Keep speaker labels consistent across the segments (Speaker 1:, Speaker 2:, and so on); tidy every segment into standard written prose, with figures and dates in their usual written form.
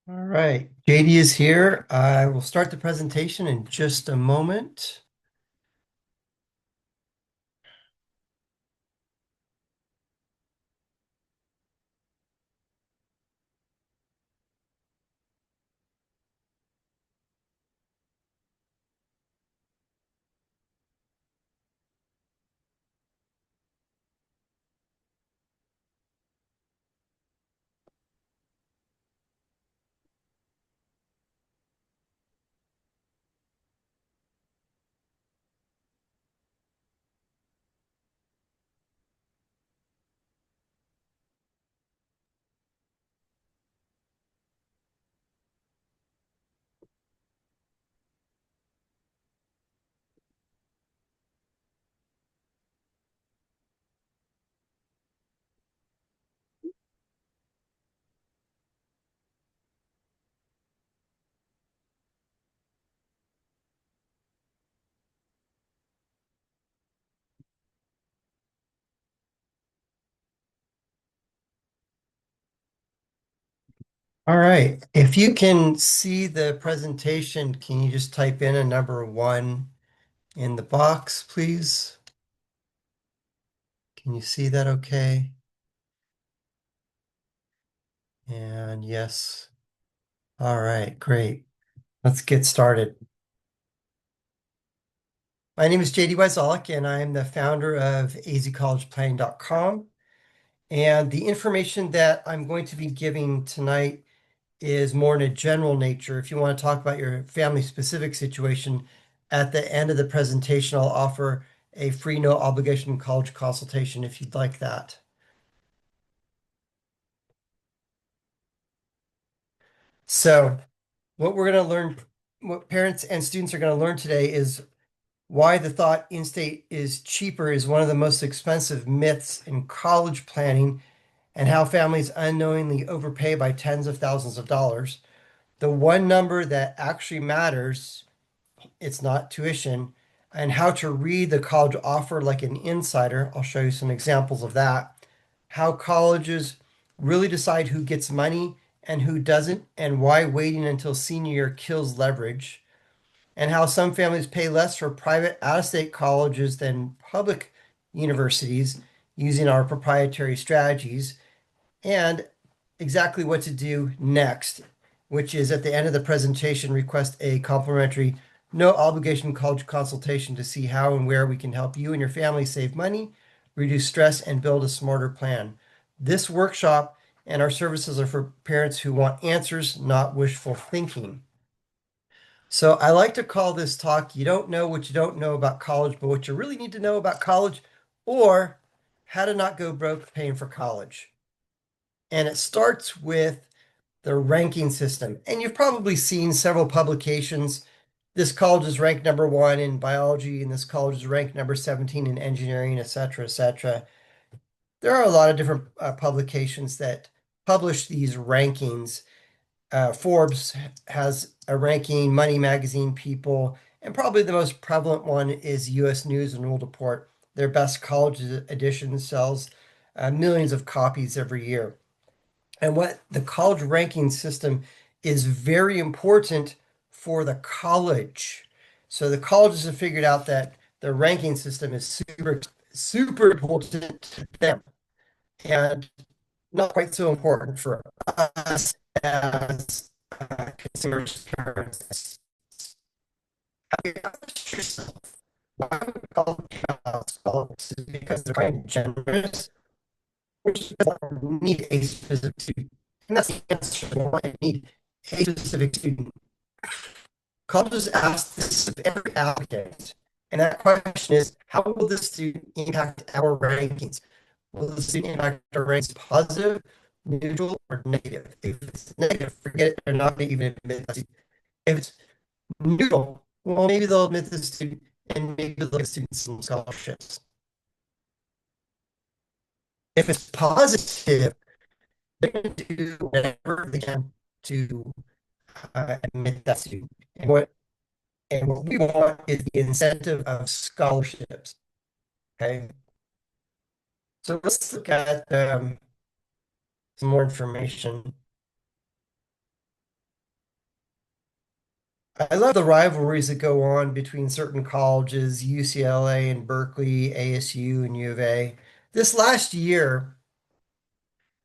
Speaker 1: All right, JD is here. I will start the presentation in just a moment. All right, if you can see the presentation, can you just type in a number one in the box, please? Can you see that okay? And yes. All right, great. Let's get started. My name is JD Wyzolek, and I am the founder of azcollegeplanning.com. And the information that I'm going to be giving tonight is more in a general nature. If you want to talk about your family specific situation, at the end of the presentation, I'll offer a free no obligation college consultation if you'd like that. So what we're going to learn, what parents and students are going to learn today is why the thought in-state is cheaper is one of the most expensive myths in college planning, and how families unknowingly overpay by tens of thousands of dollars. The one number that actually matters, it's not tuition, and how to read the college offer like an insider. I'll show you some examples of that. How colleges really decide who gets money and who doesn't, and why waiting until senior year kills leverage, and how some families pay less for private out-of-state colleges than public universities using our proprietary strategies, and exactly what to do next, which is at the end of the presentation, request a complimentary, no obligation college consultation to see how and where we can help you and your family save money, reduce stress, and build a smarter plan. This workshop and our services are for parents who want answers, not wishful thinking. So I like to call this talk, You Don't Know What You Don't Know About College, but What You Really Need to Know About College, or How to Not Go Broke Paying for College. And it starts with the ranking system. And you've probably seen several publications. This college is ranked number one in biology, and this college is ranked number 17 in engineering, et cetera, et cetera. There are a lot of different publications that publish these rankings. Forbes has a ranking, Money Magazine, People, and probably the most prevalent one is US News and World Report. Their best college edition sells millions of copies every year. And what the college ranking system is very important for the college. So the colleges have figured out that the ranking system is super important to them, and not quite so important for us as consumers, parents. Have you asked yourself why would college have scholars? Is it because they're kind of generous, or just because they need a specific student? And that's the answer. They need a specific student. Colleges ask this of every applicant, and that question is, how will this student impact our rankings? Will the student impact our rankings positive, neutral, or negative? If it's negative, forget it. They're not going to even admit that. If it's neutral, well, maybe they'll admit the student, and maybe they'll give students some scholarships. If it's positive, they're going to do whatever they can to admit that student. And what we want is the incentive of scholarships. Okay. So let's look at some more information. I love the rivalries that go on between certain colleges, UCLA and Berkeley, ASU and U of A. This last year,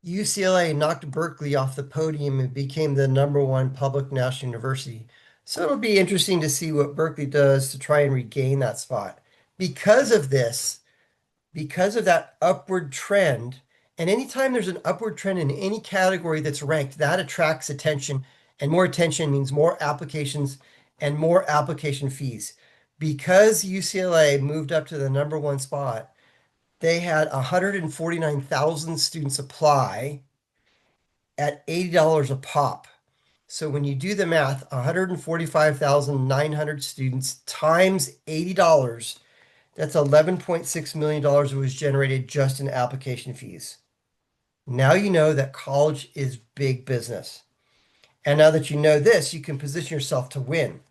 Speaker 1: UCLA knocked Berkeley off the podium and became the #1 public national university. So it'll be interesting to see what Berkeley does to try and regain that spot. Because of this, because of that upward trend, and anytime there's an upward trend in any category that's ranked, that attracts attention, and more attention means more applications and more application fees. Because UCLA moved up to the #1 spot, they had 149,000 students apply at $80 a pop. So when you do the math, 145,900 students times $80, that's $11.6 million was generated just in application fees. Now you know that college is big business. And now that you know this, you can position yourself to win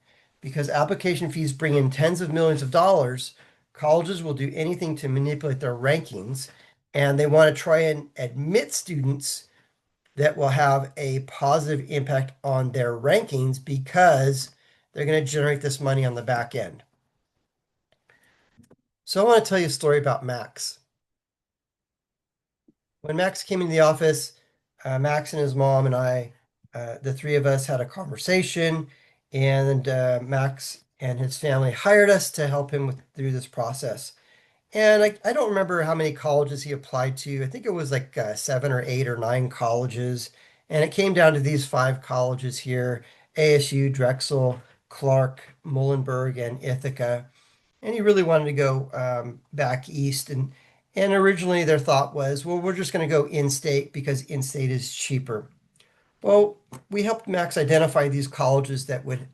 Speaker 1: because application fees bring in tens of millions of dollars. Colleges will do anything to manipulate their rankings, and they want to try and admit students that will have a positive impact on their rankings because they're going to generate this money on the back end. So I want to tell you a story about Max. When Max came into the office, Max and his mom and I, the three of us had a conversation, and Max and his family hired us to help him through this process. And I don't remember how many colleges he applied to. I think it was like 7 or 8 or 9 colleges. And it came down to these 5 colleges here: ASU, Drexel, Clark, Muhlenberg, and Ithaca. And he really wanted to go back east. And originally their thought was, well, we're just going to go in-state because in-state is cheaper. Well, we helped Max identify these colleges that would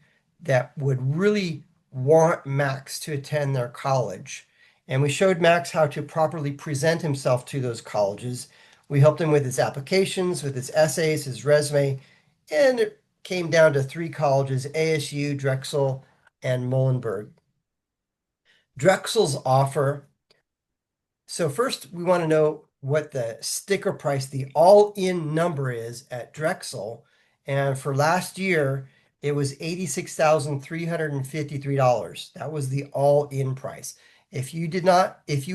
Speaker 1: really want Max to attend their college. And we showed Max how to properly present himself to those colleges. We helped him with his applications, with his essays, his resume, and it came down to 3 colleges: ASU, Drexel, and Muhlenberg. Drexel's offer. So first, we want to know what the sticker price, the all-in number is at Drexel. And for last year, it was $86,353. That was the all-in price. If you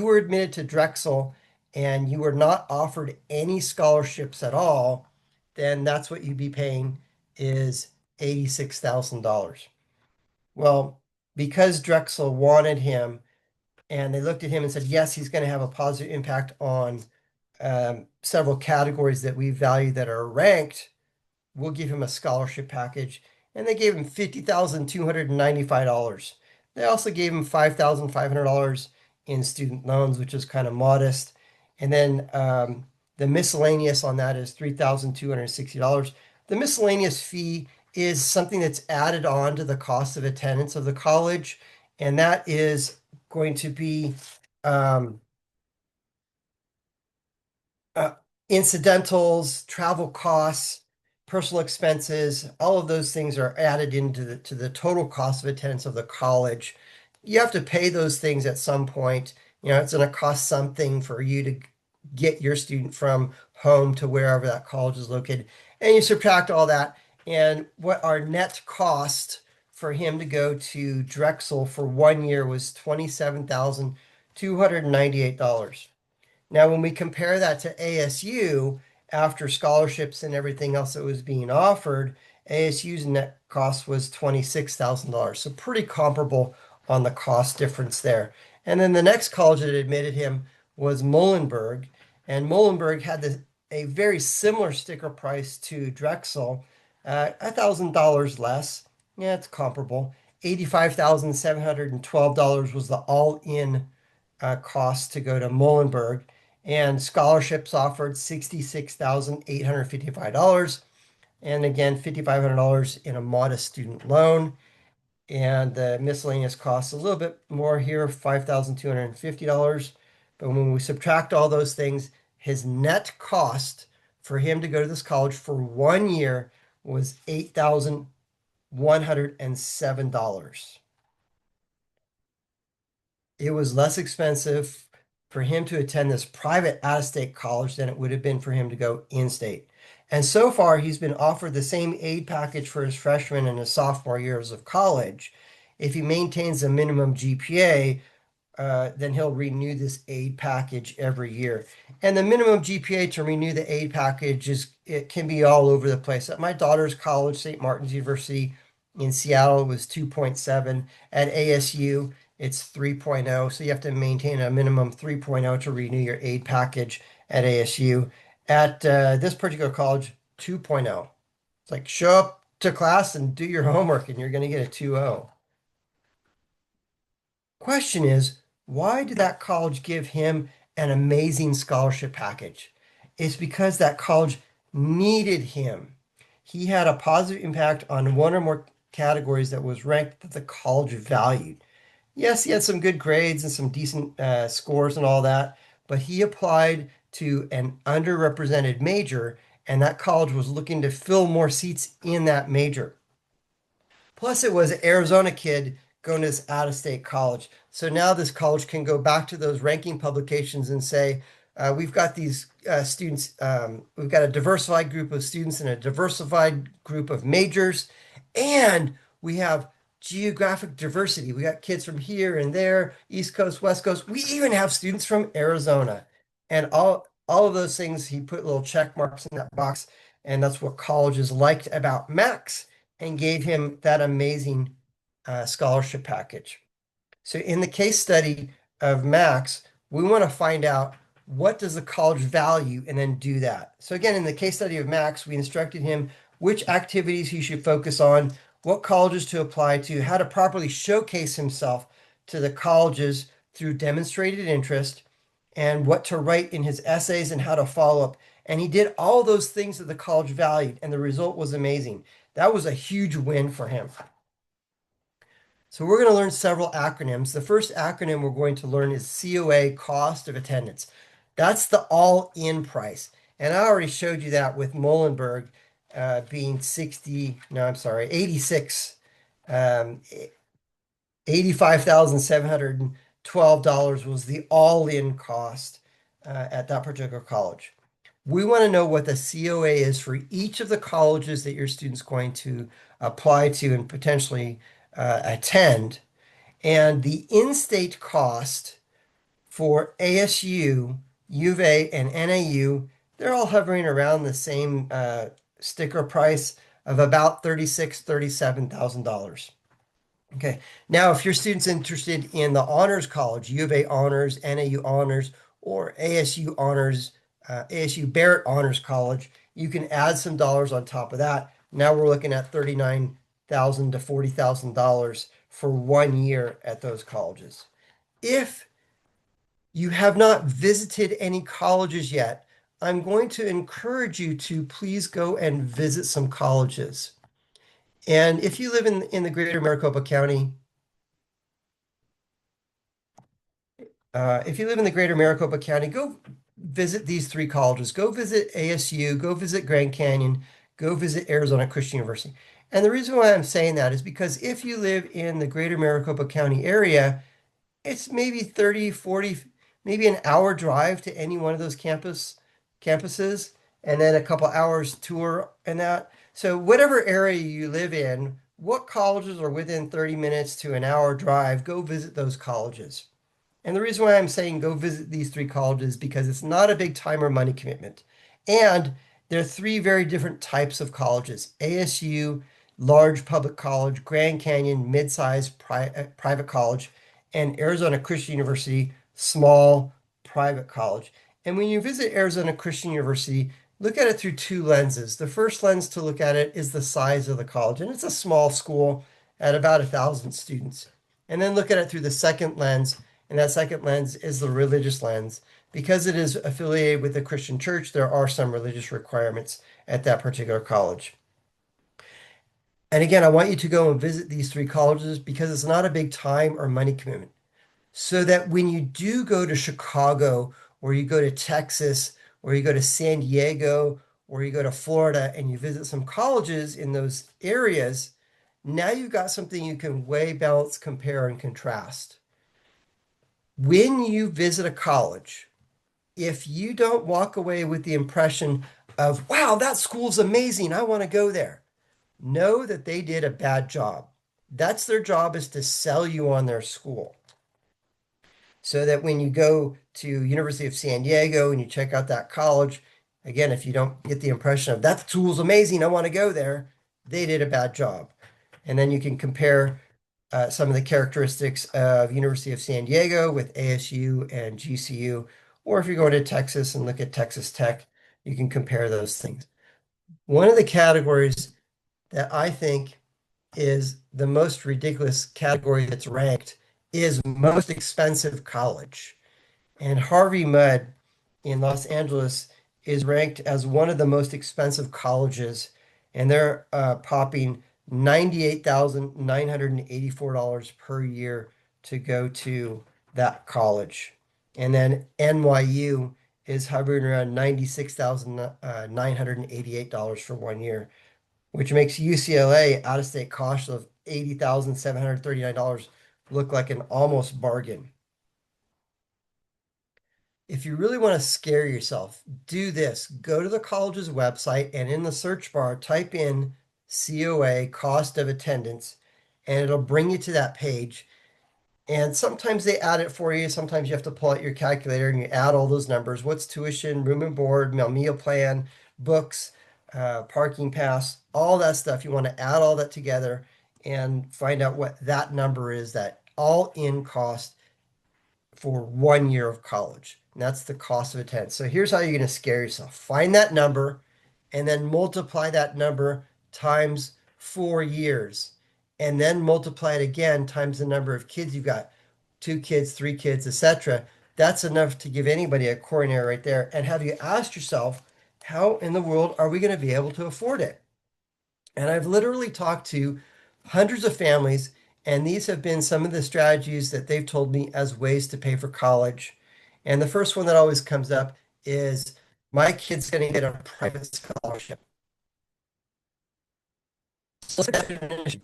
Speaker 1: were admitted to Drexel and you were not offered any scholarships at all, then that's what you'd be paying is $86,000. Well, because Drexel wanted him and they looked at him and said, yes, he's going to have a positive impact on several categories that we value that are ranked, we'll give him a scholarship package. And they gave him $50,295. They also gave him $5,500 in student loans, which is kind of modest. And then the miscellaneous on that is $3,260. The miscellaneous fee is something that's added on to the cost of attendance of the college, and that is going to be um, uh, incidentals, travel costs, personal expenses. All of those things are added into the total cost of attendance of the college. You have to pay those things at some point. You know, it's going to cost something for you to get your student from home to wherever that college is located. And you subtract all that. And what our net cost for him to go to Drexel for 1 year was $27,298. Now, when we compare that to ASU, after scholarships and everything else that was being offered, ASU's net cost was $26,000. So pretty comparable on the cost difference there. And then the next college that admitted him was Muhlenberg. And Muhlenberg had a very similar sticker price to Drexel, $1,000 less. Yeah, it's comparable. $85,712 was the all-in cost to go to Muhlenberg, and scholarships offered $66,855, and again $5,500 in a modest student loan. And the miscellaneous costs a little bit more here, $5,250. But when we subtract all those things, his net cost for him to go to this college for 1 year was $8,107. It was less expensive for him to attend this private out-of-state college than it would have been for him to go in-state. And so far, he's been offered the same aid package for his freshman and his sophomore years of college. If he maintains a minimum GPA, then he'll renew this aid package every year. And the minimum GPA to renew the aid package it can be all over the place. At my daughter's college, St. Martin's University in Seattle, it was 2.7. At ASU, it's 3.0. So you have to maintain a minimum 3.0 to renew your aid package at ASU. At this particular college, 2.0. It's like show up to class and do your homework, and you're going to get a 2.0. Question is, why did that college give him an amazing scholarship package? It's because that college needed him. He had a positive impact on one or more categories that was ranked that the college valued. Yes, he had some good grades and some decent scores and all that, but he applied to an underrepresented major, and that college was looking to fill more seats in that major. Plus, it was an Arizona kid going to this out-of-state college. So now this college can go back to those ranking publications and say, we've got these students, we've got a diversified group of students and a diversified group of majors, and we have geographic diversity. We got kids from here and there, East Coast, West Coast. We even have students from Arizona. And all of those things, he put little check marks in that box, and that's what colleges liked about Max and gave him that amazing scholarship package. So in the case study of Max, we want to find out what does the college value and then do that. So again, in the case study of Max, we instructed him which activities he should focus on, what colleges to apply to, how to properly showcase himself to the colleges through demonstrated interest, and what to write in his essays and how to follow up. And he did all those things that the college valued, and the result was amazing. That was a huge win for him. So we're going to learn several acronyms. The first acronym we're going to learn is COA, cost of attendance. That's the all-in price. And I already showed you that with Muhlenberg being 60, no, I'm sorry, 86, $85,712 was the all-in cost at that particular college. We want to know what the COA is for each of the colleges that your student's going to apply to and potentially attend. And the in-state cost for ASU, U of A, and NAU, they're all hovering around the same sticker price of about $36,000, $37,000. Okay, now if your student's interested in the honors college, U of A honors, NAU honors, or ASU honors, ASU Barrett Honors College, you can add some dollars on top of that. Now we're looking at $39,000 to $40,000 for 1 year at those colleges. If you have not visited any colleges yet, I'm going to encourage you to please go and visit some colleges. And if you live in the greater Maricopa County, go visit these three colleges. Go visit ASU, go visit Grand Canyon, go visit Arizona Christian University. And the reason why I'm saying that is because if you live in the greater Maricopa County area, it's maybe 30, 40, maybe an hour drive to any one of those campuses, and then a couple hours tour and that. So whatever area you live in, what colleges are within 30 minutes to an hour drive, go visit those colleges. And the reason why I'm saying go visit these three colleges is because it's not a big time or money commitment. And there are three very different types of colleges. ASU, large public college, Grand Canyon, mid-sized private college, and Arizona Christian University, small private college. And when you visit Arizona Christian University, look at it through two lenses. The first lens to look at it is the size of the college, and it's a small school at about 1,000 students. And then look at it through the second lens, and that second lens is the religious lens. Because it is affiliated with the Christian church, there are some religious requirements at that particular college. And again, I want you to go and visit these three colleges because it's not a big time or money commitment. So that when you do go to Chicago, or you go to Texas, or you go to San Diego, or you go to Florida and you visit some colleges in those areas, now you've got something you can weigh, balance, compare, and contrast. When you visit a college, if you don't walk away with the impression of, wow, that school's amazing, I want to go there, know that they did a bad job. That's their job, is to sell you on their school. So that when you go to University of San Diego and you check out that college, again, if you don't get the impression of that school's amazing, I want to go there, they did a bad job. And then you can compare some of the characteristics of University of San Diego with ASU and GCU, or if you're going to Texas and look at Texas Tech, you can compare those things. One of the categories that I think is the most ridiculous category that's ranked is most expensive college. And Harvey Mudd in Los Angeles is ranked as one of the most expensive colleges, and they're popping $98,984 per year to go to that college. And then NYU is hovering around $96,988 for 1 year, which makes UCLA out-of-state cost of $80,739 look like an almost bargain. If you really want to scare yourself, do this. Go to the college's website and in the search bar, type in COA, cost of attendance, and it'll bring you to that page. And sometimes they add it for you. Sometimes you have to pull out your calculator and you add all those numbers. What's tuition, room and board, meal plan, books, parking pass, all that stuff. You want to add all that together and find out what that number is, that all-in cost for 1 year of college. And that's the cost of attendance. So here's how you're going to scare yourself. Find that number and then multiply that number times 4 years. And then multiply it again times the number of kids you've got, 2 kids, 3 kids, etc. That's enough to give anybody a coronary right there. And have you asked yourself, how in the world are we going to be able to afford it? And I've literally talked to hundreds of families, and these have been some of the strategies that they've told me as ways to pay for college. And the first one that always comes up is my kid's going to get a private scholarship. So that's what a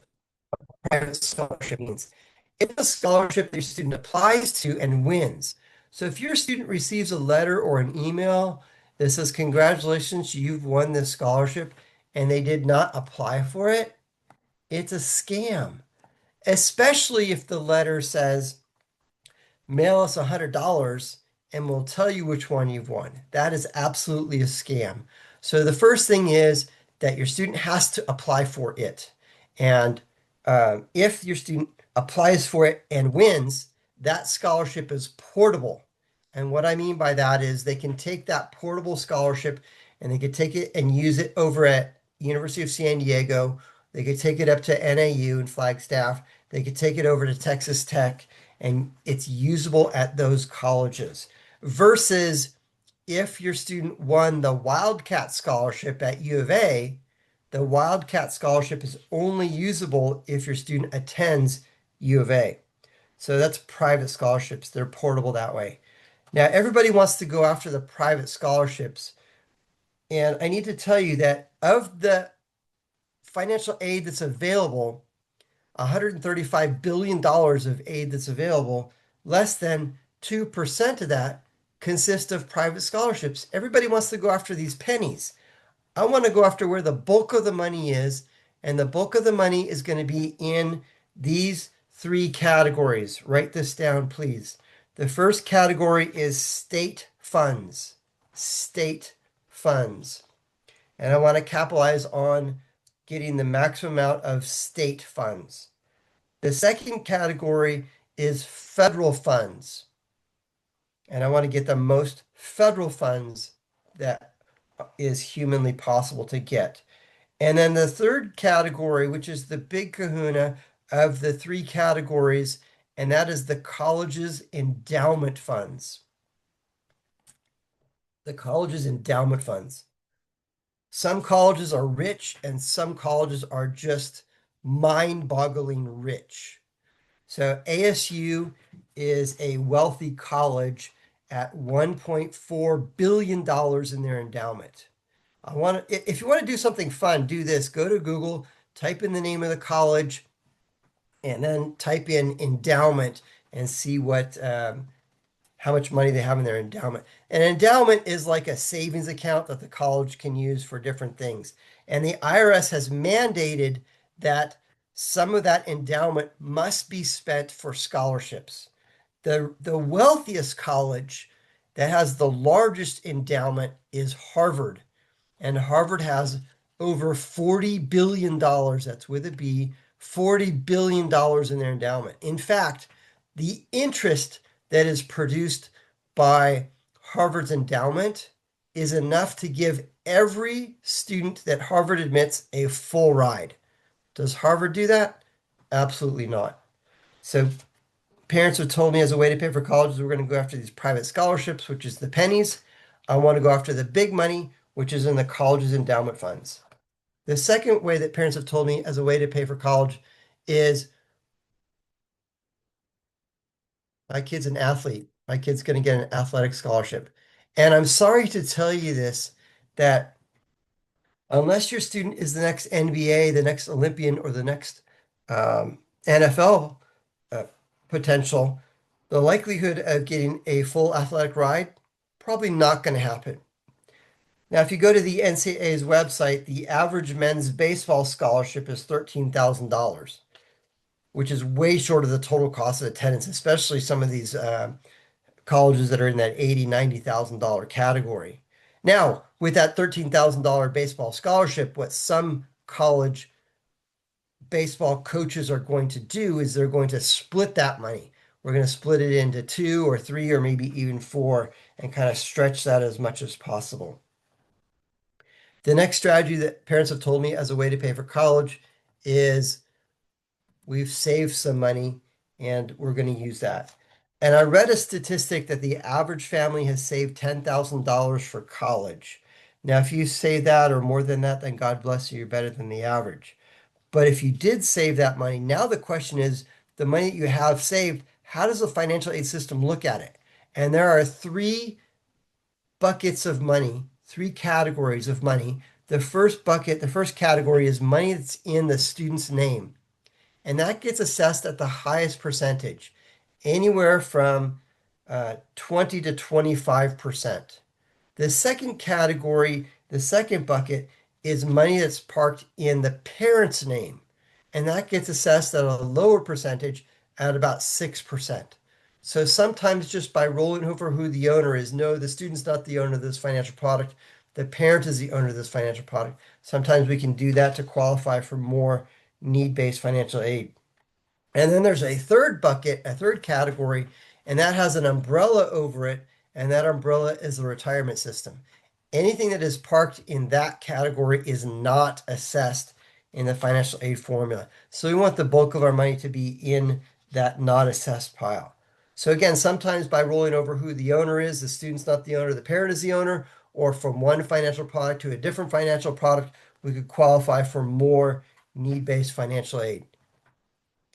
Speaker 1: private scholarship means. It's a scholarship that your student applies to and wins. So if your student receives a letter or an email that says, congratulations, you've won this scholarship, and they did not apply for it, it's a scam, especially if the letter says, mail us $100 and we'll tell you which one you've won. That is absolutely a scam. So the first thing is that your student has to apply for it. And if your student applies for it and wins, that scholarship is portable. And what I mean by that is they can take that portable scholarship and they could take it and use it over at University of San Diego. They could take it up to NAU and Flagstaff. They could take it over to Texas Tech, and it's usable at those colleges. Versus if your student won the Wildcat Scholarship at U of A, the Wildcat Scholarship is only usable if your student attends U of A. So that's private scholarships. They're portable that way. Now, everybody wants to go after the private scholarships. And I need to tell you that of the financial aid that's available, $135 billion of aid that's available, less than 2% of that consists of private scholarships. Everybody wants to go after these pennies. I want to go after where the bulk of the money is, and the bulk of the money is going to be in these three categories. Write this down, please. The first category is state funds. State funds. And I want to capitalize on getting the maximum amount of state funds. The second category is federal funds. And I want to get the most federal funds that is humanly possible to get. And then the third category, which is the big kahuna of the three categories, and that is the college's endowment funds. The college's endowment funds. Some colleges are rich and some colleges are just mind-boggling rich. So ASU is a wealthy college at $1.4 billion in their endowment. If you want to do something fun, do this. Go to Google, type in the name of the college, and then type in endowment and see what how much money they have in their endowment. An endowment is like a savings account that the college can use for different things. And the IRS has mandated that some of that endowment must be spent for scholarships. The wealthiest college that has the largest endowment is Harvard. And Harvard has over $40 billion, that's with a B, $40 billion in their endowment. In fact, the interest that is produced by Harvard's endowment is enough to give every student that Harvard admits a full ride. Does Harvard do that? Absolutely not. So parents have told me as a way to pay for colleges, we're going to go after these private scholarships, which is the pennies. I want to go after the big money, which is in the college's endowment funds. The second way that parents have told me as a way to pay for college is my kid's an athlete. My kid's going to get an athletic scholarship. And I'm sorry to tell you this, that unless your student is the next NBA, the next Olympian, or the next NFL uh, potential, the likelihood of getting a full athletic ride probably not going to happen. Now, if you go to the NCAA's website, the average men's baseball scholarship is $13,000, which is way short of the total cost of attendance, especially some of these colleges that are in that $80,000, $90,000 category. Now, with that $13,000 baseball scholarship, what some college baseball coaches are going to do is they're going to split that money. We're going to split it into two or three or maybe even four and kind of stretch that as much as possible. The next strategy that parents have told me as a way to pay for college is we've saved some money and we're going to use that. And I read a statistic that the average family has saved $10,000 for college. Now, if you save that or more than that, then God bless you, you're better than the average. But if you did save that money, now the question is the money that you have saved, how does the financial aid system look at it? And there are three buckets of money, three categories of money. The first bucket, the first category is money that's in the student's name. And that gets assessed at the highest percentage, anywhere from 20 to 25%. The second category, the second bucket, is money that's parked in the parent's name, and that gets assessed at a lower percentage at about 6%. So sometimes just by rolling over who the owner is, no, the student's not the owner of this financial product. The parent is the owner of this financial product. Sometimes we can do that to qualify for more need-based financial aid. And then there's a third bucket, a third category, and that has an umbrella over it, and that umbrella is the retirement system. Anything that is parked in that category is not assessed in the financial aid formula. So we want the bulk of our money to be in that not assessed pile. So again, sometimes by rolling over who the owner is, the student's not the owner, the parent is the owner, or from one financial product to a different financial product, we could qualify for more need-based financial aid.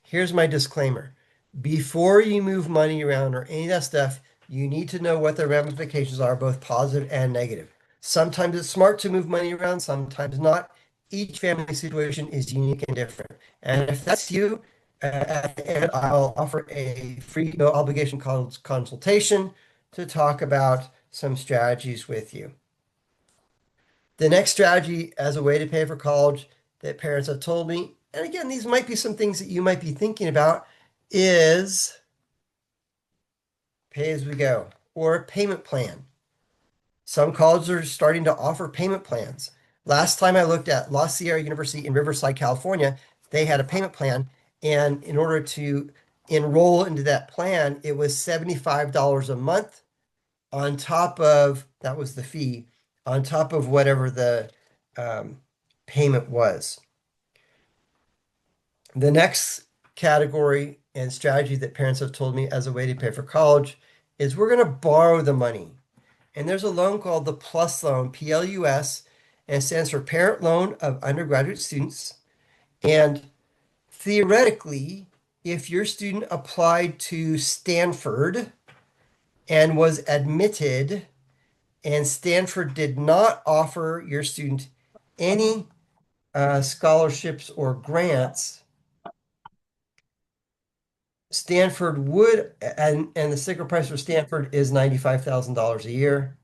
Speaker 1: Here's my disclaimer. Before you move money around or any of that stuff, you need to know what the ramifications are, both positive and negative. Sometimes it's smart to move money around, sometimes not. Each family situation is unique and different. And if that's you, at the end, I'll offer a free, no obligation consultation to talk about some strategies with you. The next strategy as a way to pay for college that parents have told me, and again, these might be some things that you might be thinking about, is pay as we go or a payment plan. Some colleges are starting to offer payment plans. Last time I looked at La Sierra University in Riverside, California, they had a payment plan. And in order to enroll into that plan, it was $75 a month on top of, that was the fee, on top of whatever the um, payment was. The next category and strategy that parents have told me as a way to pay for college is we're going to borrow the money. And there's a loan called the PLUS loan, PLUS, and it stands for Parent Loan of Undergraduate Students. And theoretically, if your student applied to Stanford and was admitted, and Stanford did not offer your student any scholarships or grants, Stanford would, and the sticker price for Stanford is $95,000 a year.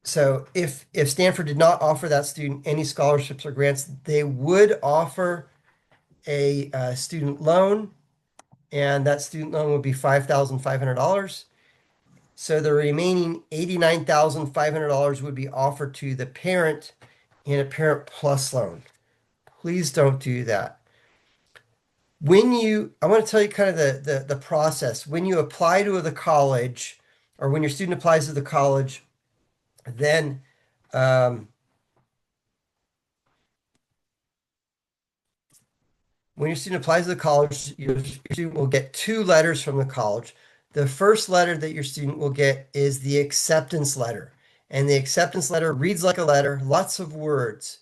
Speaker 1: So if Stanford did not offer that student any scholarships or grants, they would offer a student loan, and that student loan would be $5,500. So the remaining $89,500 would be offered to the parent in a Parent Plus loan. Please don't do that. I want to tell you kind of the process. When you apply to the college, or when your student applies to the college, then um, when your student applies to the college, your student will get two letters from the college. The first letter that your student will get is the acceptance letter. And the acceptance letter reads like a letter, lots of words.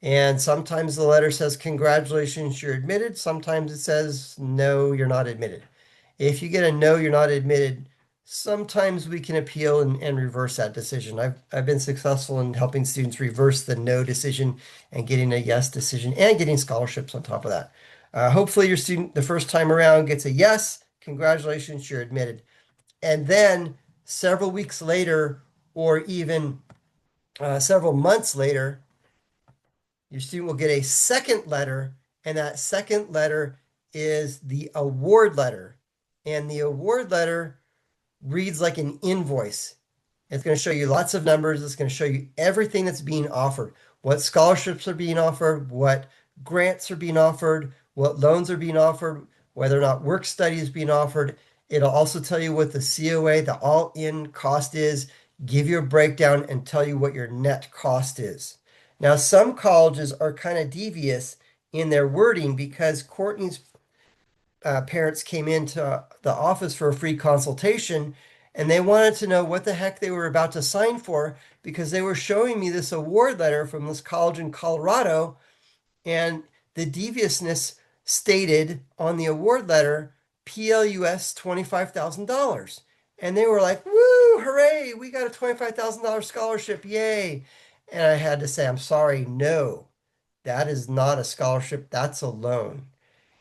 Speaker 1: And sometimes the letter says, "Congratulations, you're admitted." Sometimes it says, "No, you're not admitted." If you get a "No, you're not admitted," sometimes we can appeal and reverse that decision. I've been successful in helping students reverse the no decision and getting a yes decision and getting scholarships on top of that. Hopefully, your student the first time around gets a yes. Congratulations, you're admitted. And then several weeks later, or even several months later, your student will get a second letter, and that second letter is the award letter. And the award letter reads like an invoice. It's going to show you lots of numbers. It's going to show you everything that's being offered, what scholarships are being offered, what grants are being offered, what loans are being offered, whether or not work study is being offered. It'll also tell you what the COA, the all-in cost is, give you a breakdown, and tell you what your net cost is. Now, some colleges are kind of devious in their wording because Courtney's parents came into the office for a free consultation, and they wanted to know what the heck they were about to sign for because they were showing me this award letter from this college in Colorado, and the deviousness stated on the award letter PLUS $25,000. And they were like, "Woo, hooray, we got a $25,000 scholarship, yay." And I had to say, "I'm sorry, no, that is not a scholarship, that's a loan."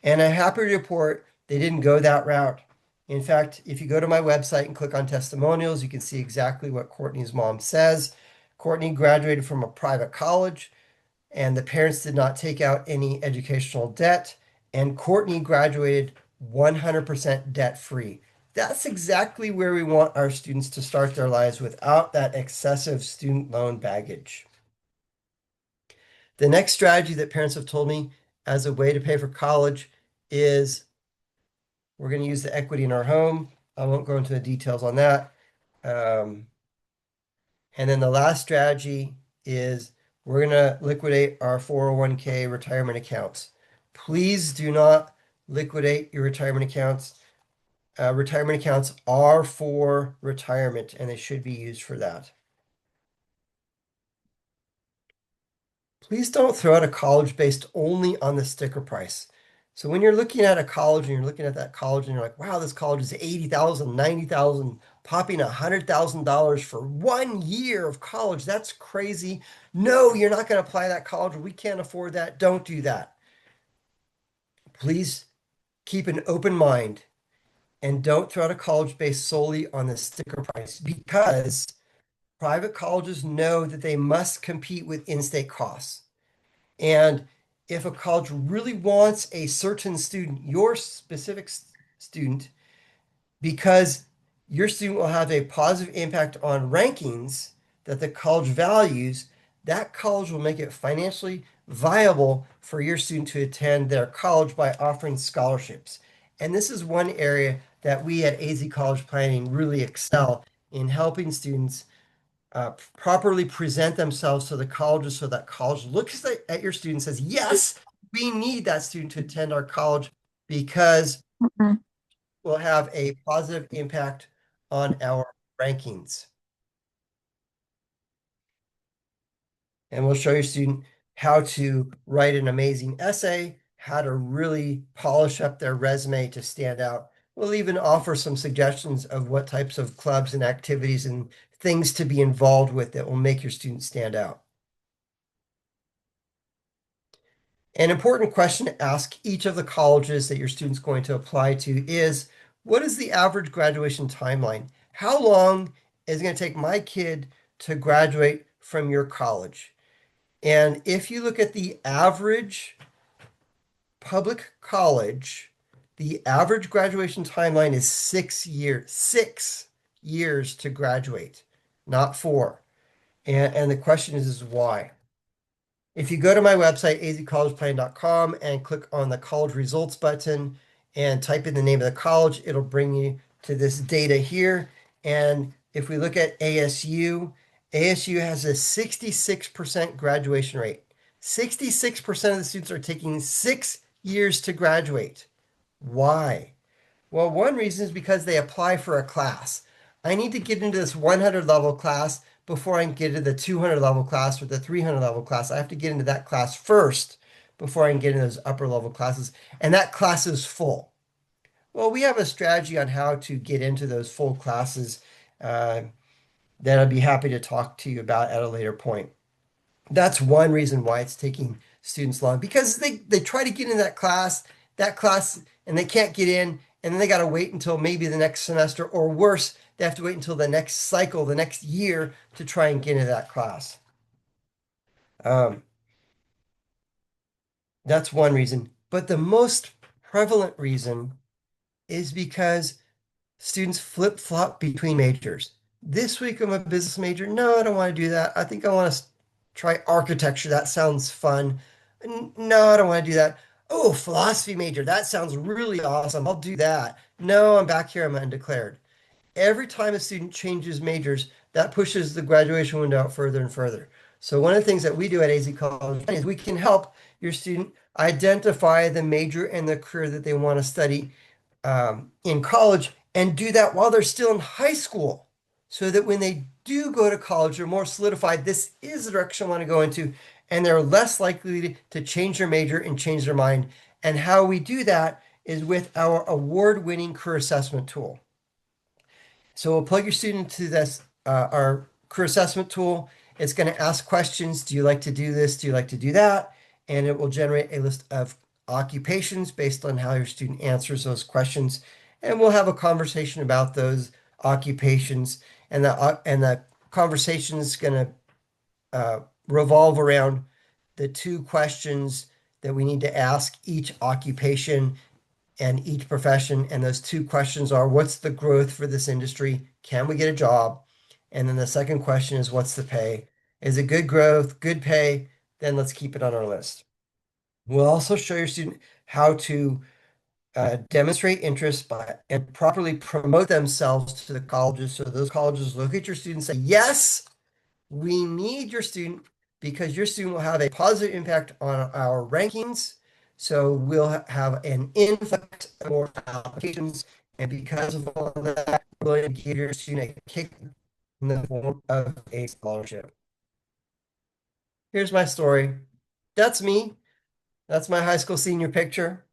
Speaker 1: And I'm happy to report they didn't go that route. In fact, if you go to my website and click on testimonials, you can see exactly what Courtney's mom says. Courtney graduated from a private college, and the parents did not take out any educational debt. And Courtney graduated 100% debt free. That's exactly where we want our students to start their lives without that excessive student loan baggage. The next strategy that parents have told me as a way to pay for college is we're going to use the equity in our home. I won't go into the details on that. Um, and then the last strategy is we're going to liquidate our 401k retirement accounts. Please do not liquidate your retirement accounts. Retirement accounts are for retirement and they should be used for that. Please don't throw out a college based only on the sticker price. So when you're looking at a college and you're looking at that college and you're like, "Wow, this college is 80,000, 90,000, popping $100,000 for 1 year of college. That's crazy." No, you're not going to apply that college. We can't afford that. Don't do that. Please keep an open mind and don't throw out a college based solely on the sticker price because private colleges know that they must compete with in-state costs. And if a college really wants a certain student, your specific student, because your student will have a positive impact on rankings that the college values, that college will make it financially viable for your student to attend their college by offering scholarships. And this is one area that we at AZ College Planning really excel in helping students properly present themselves to the colleges so that college looks at your student and says, "Yes, we need that student to attend our college because
Speaker 2: Mhm.
Speaker 1: we'll have a positive impact on our rankings." And we'll show your student how to write an amazing essay, how to really polish up their resume to stand out. We'll even offer some suggestions of what types of clubs and activities and things to be involved with that will make your students stand out. An important question to ask each of the colleges that your student's going to apply to is, what is the average graduation timeline? How long is it going to take my kid to graduate from your college? And if you look at the average public college, the average graduation timeline is 6 years, 6 years to graduate, not 4. And the question is why? If you go to my website, azcollegeplan.com, and click on the college results button and type in the name of the college, it'll bring you to this data here. And if we look at ASU, ASU has a 66% graduation rate. 66% of the students are taking 6 years to graduate. Why? Well, one reason is because they apply for a class. I need to get into this 100 level class before I can get into the 200 level class or the 300 level class. I have to get into that class first before I can get into those upper level classes. And that class is full. Well, we have a strategy on how to get into those full classes uh, that I'd be happy to talk to you about at a later point. That's one reason why it's taking students long because they try to get in that class, and they can't get in, and then they got to wait until maybe the next semester, or worse, they have to wait until the next cycle, the next year to try and get into that class. Um, that's one reason. But the most prevalent reason is because students flip-flop between majors. This week I'm a business major. No, I don't want to do that. I think I want to try architecture. That sounds fun. No, I don't want to do that. Oh, philosophy major. That sounds really awesome. I'll do that. No, I'm back here. I'm undeclared. Every time a student changes majors, that pushes the graduation window out further and further. So one of the things that we do at AZ College is we can help your student identify the major and the career that they want to study in college, and do that while they're still in high school, so that when they do go to college, they're more solidified. This is the direction I want to go into, and they're less likely to change their major and change their mind. And how we do that is with our award-winning career assessment tool. So we'll plug your student to this, our career assessment tool. It's going to ask questions. Do you like to do this? Do you like to do that? And it will generate a list of occupations based on how your student answers those questions. And we'll have a conversation about those occupations. And the conversation is going to revolve around the two questions that we need to ask each occupation and each profession. And those two questions are, what's the growth for this industry? Can we get a job? And then the second question is, what's the pay? Is it good growth, good pay? Then let's keep it on our list. We'll also show your student how to demonstrate interest by and properly promote themselves to the colleges. So those colleges look at your student and say, yes, we need your student because your student will have a positive impact on our rankings. So we'll have an influx of more applications. And because of all of that, we're going to give your student a kick in the form of a scholarship. Here's my story. That's me. That's my high school senior picture.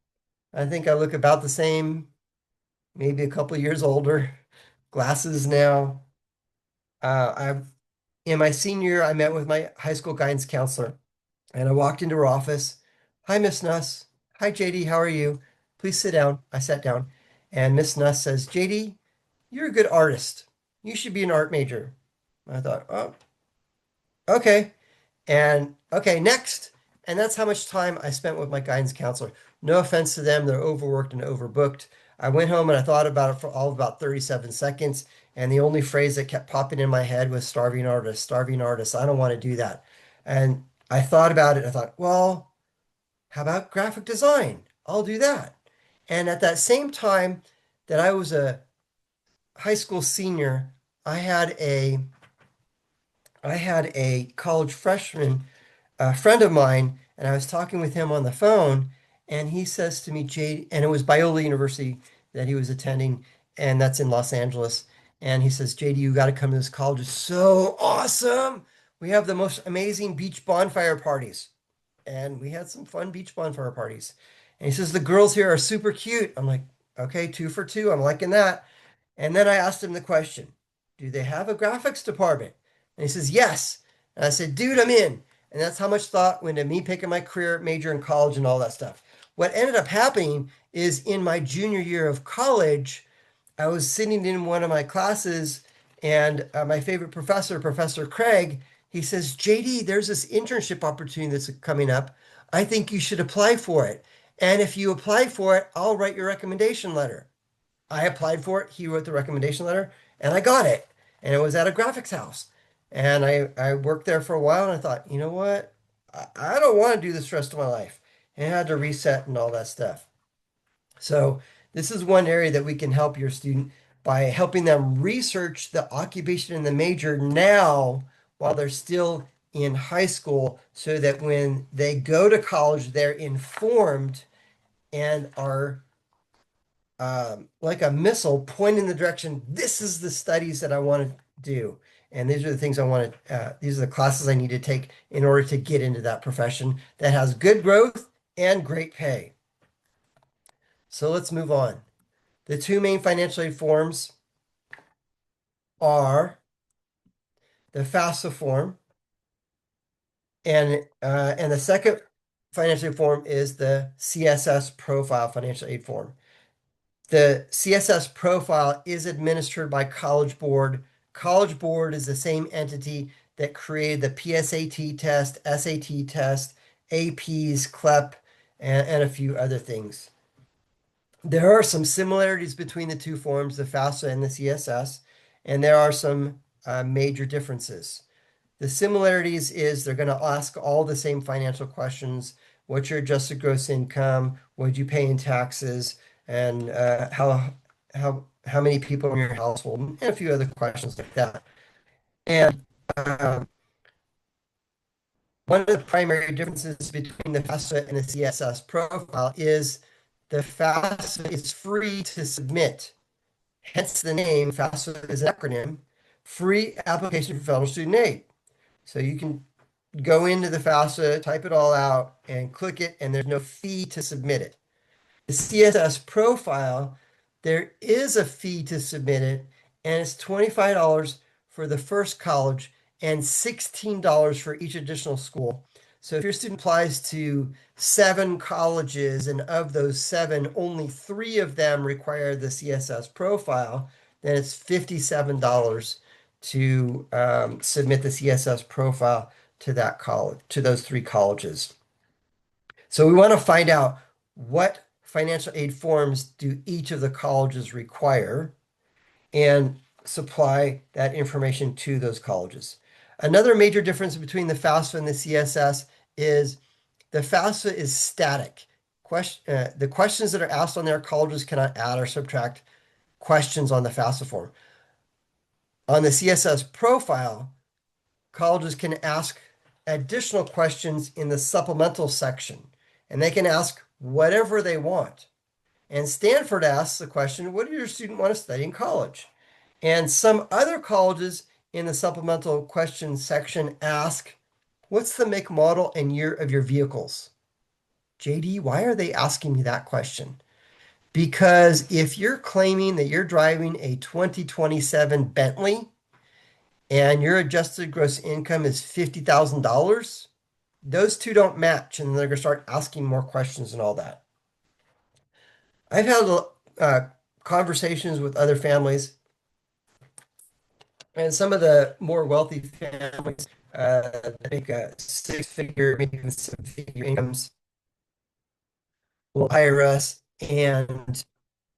Speaker 1: I think I look about the same, maybe a couple years older. Glasses now. I've in my senior year, I met with my high school guidance counselor. And I walked into her office. Hi, Miss Nuss. Hi, JD. How are you? Please sit down. I sat down. And Miss Nuss says, JD, you're a good artist. You should be an art major. I thought, oh, okay. And okay, next. And that's how much time I spent with my guidance counselor. No offense to them, they're overworked and overbooked. I went home and I thought about it for all of about 37 seconds. And the only phrase that kept popping in my head was starving artist, starving artist. I don't want to do that. And I thought about it. I thought, well, how about graphic design? I'll do that. And at that same time that I was a high school senior, I had a I had a college freshman, a friend of mine, and I was talking with him on the phone, and he says to me, Jade, and it was Biola University that he was attending, and that's in Los Angeles. And he says, JD, you got to come to this college. It's so awesome. We have the most amazing beach bonfire parties. And we had some fun beach bonfire parties. And he says, the girls here are super cute. I'm like, okay, 2 for 2. I'm liking that. And then I asked him the question, do they have a graphics department? And he says, yes. And I said, dude, I'm in. And that's how much thought went into me picking my career major in college and all that stuff. What ended up happening is in my junior year of college, I was sitting in one of my classes, and my favorite professor, Professor Craig, he says, JD, there's this internship opportunity that's coming up. I think you should apply for it. And if you apply for it, I'll write your recommendation letter. I applied for it. He wrote the recommendation letter, and I got it. And it was at a graphics house. And I worked there for a while, and I thought, you know what? I don't want to do this the rest of my life. And I had to reset and all that stuff. So this is one area that we can help your student by helping them research the occupation and the major now while they're still in high school so that when they go to college, they're informed and are like a missile pointing in the direction, this is the studies that I want to do. And these are the things I want to, these are the classes I need to take in order to get into that profession that has good growth and great pay. So let's move on. The two main financial aid forms are the FAFSA form, and the second financial aid form is the CSS profile financial aid form. The CSS profile is administered by College Board. College Board is the same entity that created the PSAT test, SAT test, APs, CLEP, and a few other things. There are some similarities between the two forms, the FAFSA and the CSS, and there are some major differences. The similarities is they're going to ask all the same financial questions. What's your adjusted gross income? What did you pay in taxes? And how many people in your household? And a few other questions like that. And one of the primary differences between the FAFSA and the CSS profile is the FAFSA is free to submit. Hence the name, FAFSA is an acronym, Free Application for Federal Student Aid. So you can go into the FAFSA, type it all out, and click it, and there's no fee to submit it. The CSS profile, there is a fee to submit it, and it's $25 for the first college and $16 for each additional school. So if your student applies to 7 colleges, and of those 7, only 3 of them require the CSS profile, then it's $57 to submit the CSS profile to that college, to those 3 colleges. So we want to find out what financial aid forms do each of the colleges require and supply that information to those colleges. Another major difference between the FAFSA and the CSS is the FAFSA is static. The questions that are asked on their colleges cannot add or subtract questions on the FAFSA form. On the CSS profile, colleges can ask additional questions in the supplemental section, and they can ask whatever they want. And Stanford asks the question, what do your student want to study in college? And some other colleges in the supplemental questions section ask, what's the make, model, and year of your vehicles? JD, why are they asking me that question? Because if you're claiming that you're driving a 2027 Bentley and your adjusted gross income is $50,000, those two don't match, and they're going to start asking more questions and all that. I've had conversations with other families, and some of the more wealthy families make a 6-figure, maybe even 7-figure incomes will hire us, and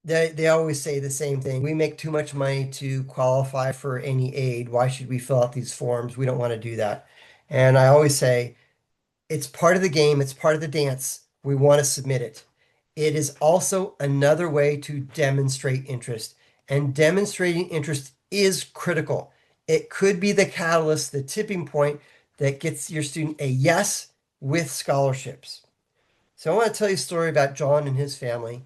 Speaker 1: they always say the same thing. We make too much money to qualify for any aid. Why should we fill out these forms? We don't want to do that. And I always say, it's part of the game, it's part of the dance. We want to submit it. It is also another way to demonstrate interest, and demonstrating interest is critical. It could be the catalyst, the tipping point that gets your student a yes with scholarships. So I want to tell you a story about John and his family.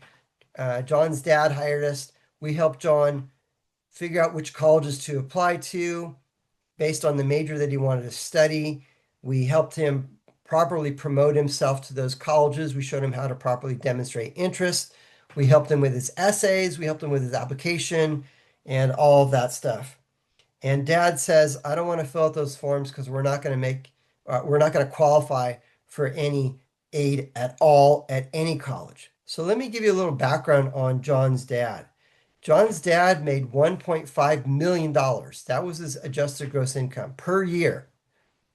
Speaker 1: John's dad hired us. We helped John figure out which colleges to apply to based on the major that he wanted to study. We helped him properly promote himself to those colleges. We showed him how to properly demonstrate interest. We helped him with his essays. We helped him with his application and all of that stuff. And dad says, I don't want to fill out those forms because we're not going to make we're not going to qualify for any aid at all at any college. So let me give you a little background on John's dad. John's dad made $1.5 million. That was his adjusted gross income per year.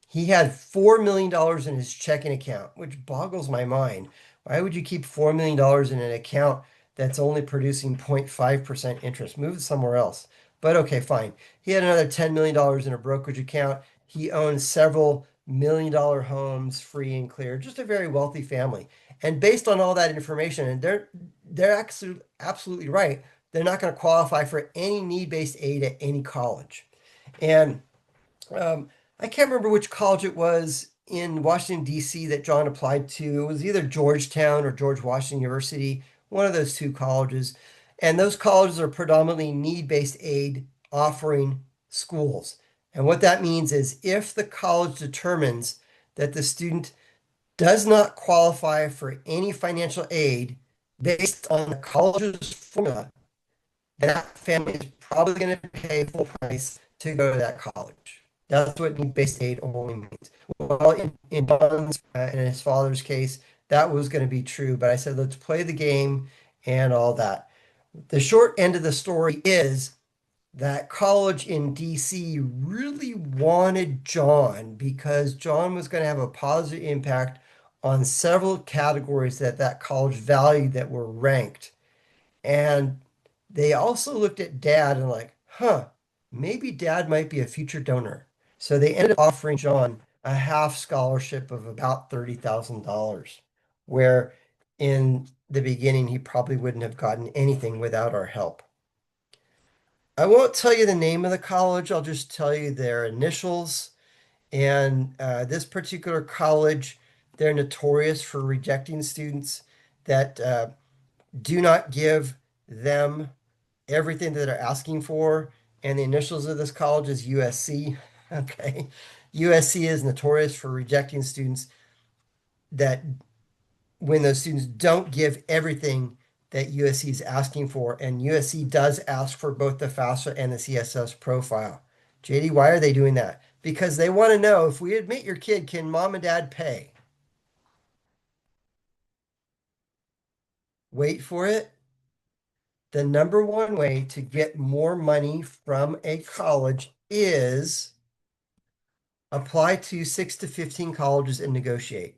Speaker 1: He had $4 million in his checking account, which boggles my mind. Why would you keep $4 million in an account that's only producing 0.5% interest? Move it somewhere else. But okay, fine. He had another $10 million in a brokerage account. He owned several $1 million homes, free and clear, just a very wealthy family. And based on all that information, and they're absolutely right, they're not going to qualify for any need-based aid at any college. And um, I can't remember which college it was in Washington, D.C. that John applied to. It was either Georgetown or George Washington University, one of those two colleges. And those colleges are predominantly need-based aid offering schools. And what that means is if the college determines that the student does not qualify for any financial aid based on the college's formula, that family is probably going to pay full price to go to that college. That's what need-based aid only means. Well, in Don's and his father's case, that was going to be true, but I said, let's play the game and all that. The short end of the story is that college in DC really wanted John because John was going to have a positive impact on several categories that that college valued that were ranked. And they also looked at dad and like, huh, maybe dad might be a future donor. So they ended up offering John a half scholarship of about $30,000, where in the beginning he probably wouldn't have gotten anything without our help. I won't tell you the name of the college, I'll just tell you their initials. And this particular college, they're notorious for rejecting students that do not give them everything that they're asking for. And the initials of this college is USC. Okay. USC is notorious for rejecting students that when those students don't give everything that USC is asking for. And USC does ask for both the FAFSA and the CSS profile. JD, why are they doing that? Because they want to know if we admit your kid, can mom and dad pay? Wait for it. The number one way to get more money from a college is apply to 6 to 15 colleges and negotiate.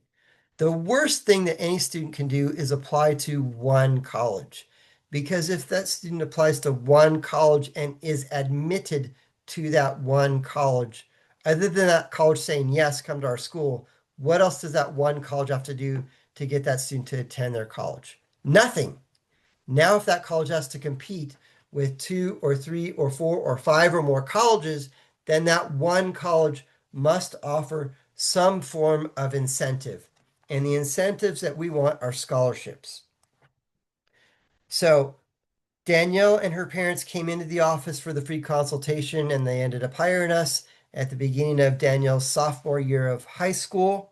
Speaker 1: The worst thing that any student can do is apply to one college. Because if that student applies to one college and is admitted to that one college, other than that college saying, yes, come to our school, what else does that one college have to do to get that student to attend their college? Nothing. Now, if that college has to compete with 2 or 3 or 4 or 5 or more colleges, then that one college must offer some form of incentive. And the incentives that we want are scholarships. So Danielle and her parents came into the office for the free consultation and they ended up hiring us at the beginning of Danielle's sophomore year of high school.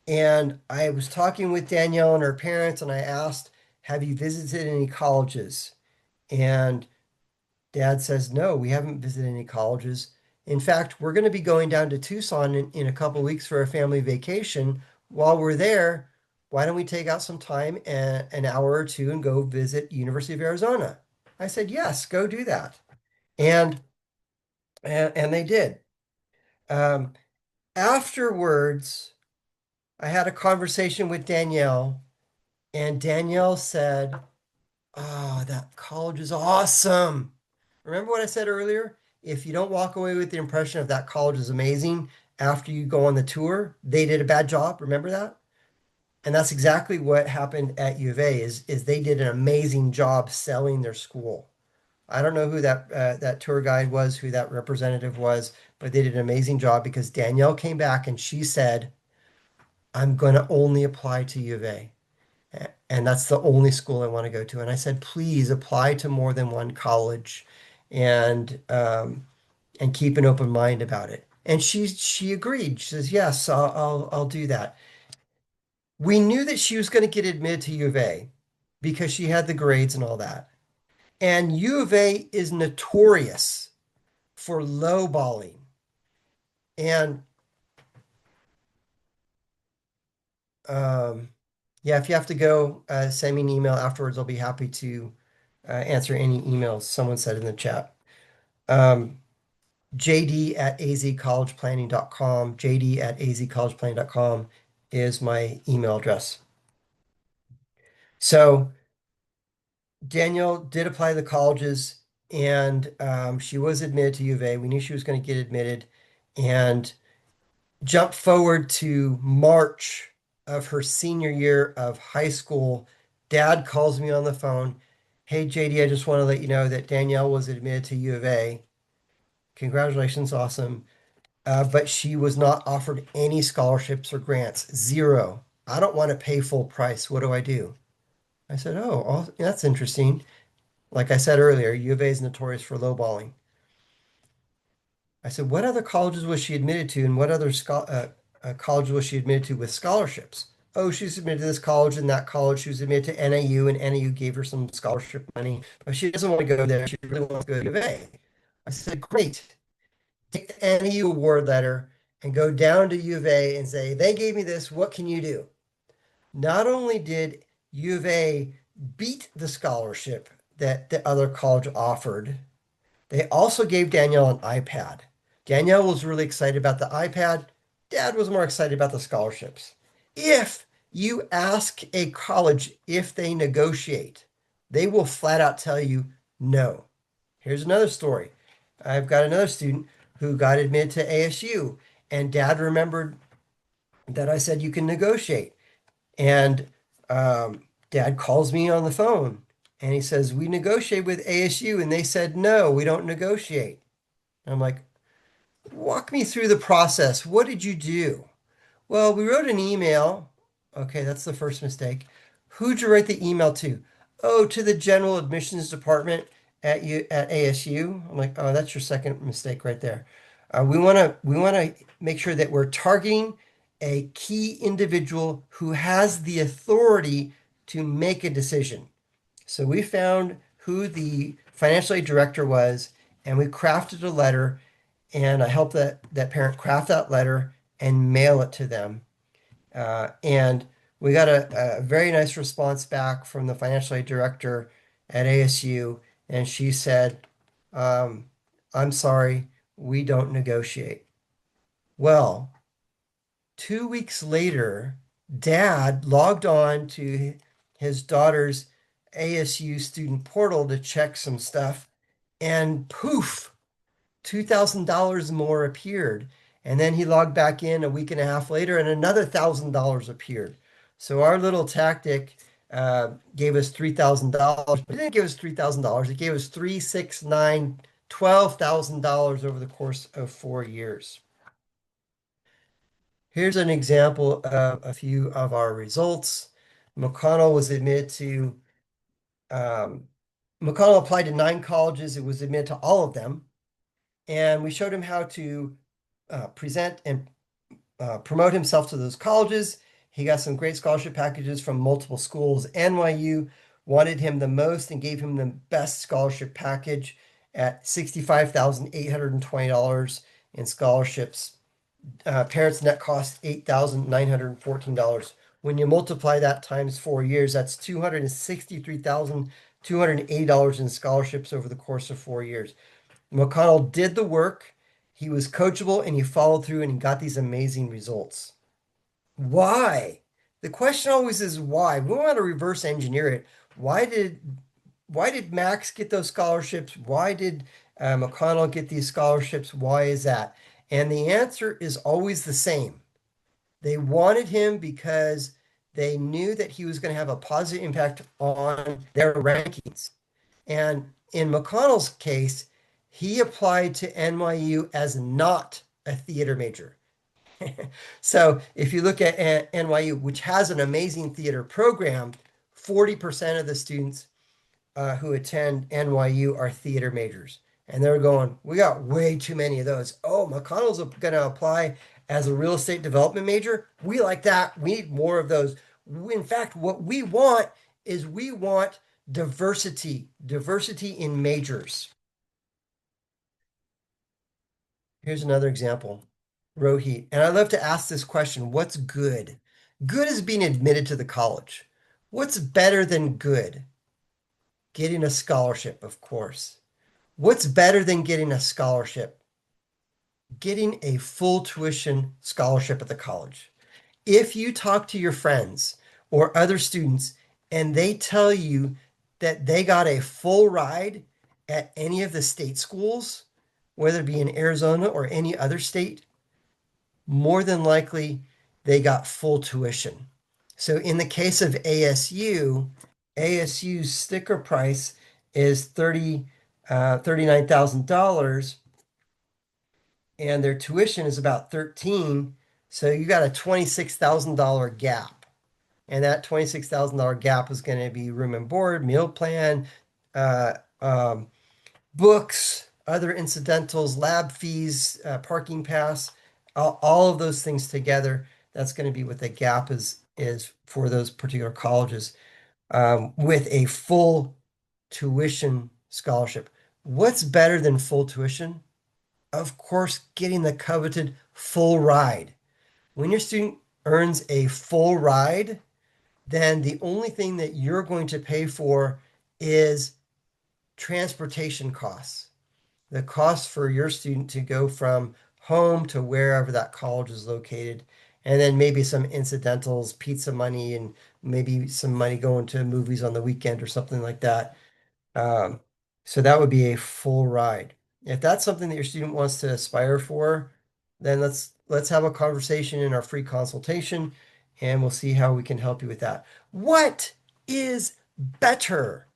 Speaker 1: And I was talking with Danielle and her parents and I asked, have you visited any colleges? And dad says, no, we haven't visited any colleges. In fact, we're going to be going down to Tucson in a couple weeks for a family vacation. While we're there, why don't we take out some time, an hour or two, and go visit University of Arizona? I said, yes, go do that. And and they did. Um, Afterwards, I had a conversation with Danielle, and Danielle said, oh, that college is awesome. Remember what I said earlier? If you don't walk away with the impression of that college is amazing after you go on the tour, they did a bad job. Remember that? And that's exactly what happened at U of A is they did an amazing job selling their school. I don't know who that tour guide was, who that representative was, but they did an amazing job because Danielle came back and she said, I'm going to only apply to U of A. And that's the only school I want to go to. And I said, please apply to more than one college and and keep an open mind about it. And she agreed. She says, yes, I'll do that. We knew that she was going to get admitted to U of A because she had the grades and all that. And U of A is notorious for lowballing. And Um, yeah, if you have to go, send me an email afterwards. I'll be happy to answer any emails someone said in the chat. Um, JD at azcollegeplanning.com. JD at azcollegeplanning.com is my email address. So Danielle did apply to the colleges and she was admitted to U of A. We knew she was going to get admitted. And jump forward to March of her senior year of high school. Dad calls me on the phone. Hey, JD, I just want to let you know that Danielle was admitted to U of A. Congratulations, awesome. But she was not offered any scholarships or grants, zero. I don't want to pay full price. What do I do? I said, oh, that's interesting. Like I said earlier, U of A is notorious for lowballing. I said, what other colleges was she admitted to, and what other colleges was she admitted to with scholarships? Oh, she's admitted to this college and that college. She was admitted to NAU, and NAU gave her some scholarship money, but she doesn't want to go there. She really wants to go to U of A. I said, great. Take the NAU award letter and go down to U of A and say, they gave me this. What can you do? Not only did U of A beat the scholarship that the other college offered, they also gave Danielle an iPad. Danielle was really excited about the iPad. Dad was more excited about the scholarships. If you ask a college if they negotiate, they will flat out tell you no. Here's another story. I've got another student who got admitted to ASU, and dad remembered that I said you can negotiate. And dad calls me on the phone and he says, we negotiated with ASU and they said, no, we don't negotiate. I'm like, walk me through the process. What did you do? Well, we wrote an email. Okay, that's the first mistake. Who'd you write the email to? Oh, to the general admissions department at ASU. I'm like, oh, that's your second mistake right there. We want to make sure that we're targeting a key individual who has the authority to make a decision. So we found who the financial aid director was, and we crafted a letter, and I helped that parent craft that letter and mail it to them. And we got a very nice response back from the financial aid director at ASU, and she said, um, I'm sorry, we don't negotiate. Well, 2 weeks later, dad logged on to his daughter's ASU student portal to check some stuff, and poof, $2,000 more appeared. And then he logged back in a week and a half later, and another $1,000 appeared. So our little tactic gave us $3,000, but it didn't give us $3,000. It gave us three, six, nine, $12,000 over the course of 4 years. Here's an example of a few of our results. McConnell was admitted to, um, McConnell applied to 9 colleges. It was admitted to all of them. And we showed him how to present and promote himself to those colleges. He got some great scholarship packages from multiple schools. NYU wanted him the most and gave him the best scholarship package at $65,820 in scholarships. Parents' net cost $8,914. When you multiply that times 4 years, that's $263,280 in scholarships over the course of 4 years. McConnell did the work. He was coachable and he followed through and he got these amazing results. Why? The question always is why. We want to reverse engineer it. Why did Max get those scholarships? Why did McConnell get these scholarships? Why is that? And the answer is always the same. They wanted him because they knew that he was going to have a positive impact on their rankings. And in McConnell's case, he applied to NYU as not a theater major. So if you look at NYU, which has an amazing theater program, 40% of the students who attend NYU are theater majors. And they're going, we got way too many of those. Oh, McConnell's going to apply as a real estate development major. We like that. We need more of those. In fact, what we want is we want diversity in majors. Here's another example. Rohit. And I love to ask this question, what's good? Good is being admitted to the college. What's better than good? Getting a scholarship, of course. What's better than getting a scholarship? Getting a full tuition scholarship at the college. If you talk to your friends or other students and they tell you that they got a full ride at any of the state schools, whether it be in Arizona or any other state, more than likely they got full tuition. So in the case of ASU's sticker price is $39,000 and their tuition is about 13. So you got a $26,000 gap. And that $26,000 gap is going to be room and board, meal plan, uh, um, books, other incidentals, lab fees, parking pass, all of those things together. That's going to be what the gap is for those particular colleges with a full tuition scholarship. What's better than full tuition? Of course, getting the coveted full ride. When your student earns a full ride, then the only thing that you're going to pay for is transportation costs. The cost for your student to go from home to wherever that college is located, and then maybe some incidentals, pizza money, and maybe some money going to movies on the weekend or something like that. Um, so that would be a full ride. If that's something that your student wants to aspire for, then let's have a conversation in our free consultation, and we'll see how we can help you with that. What is better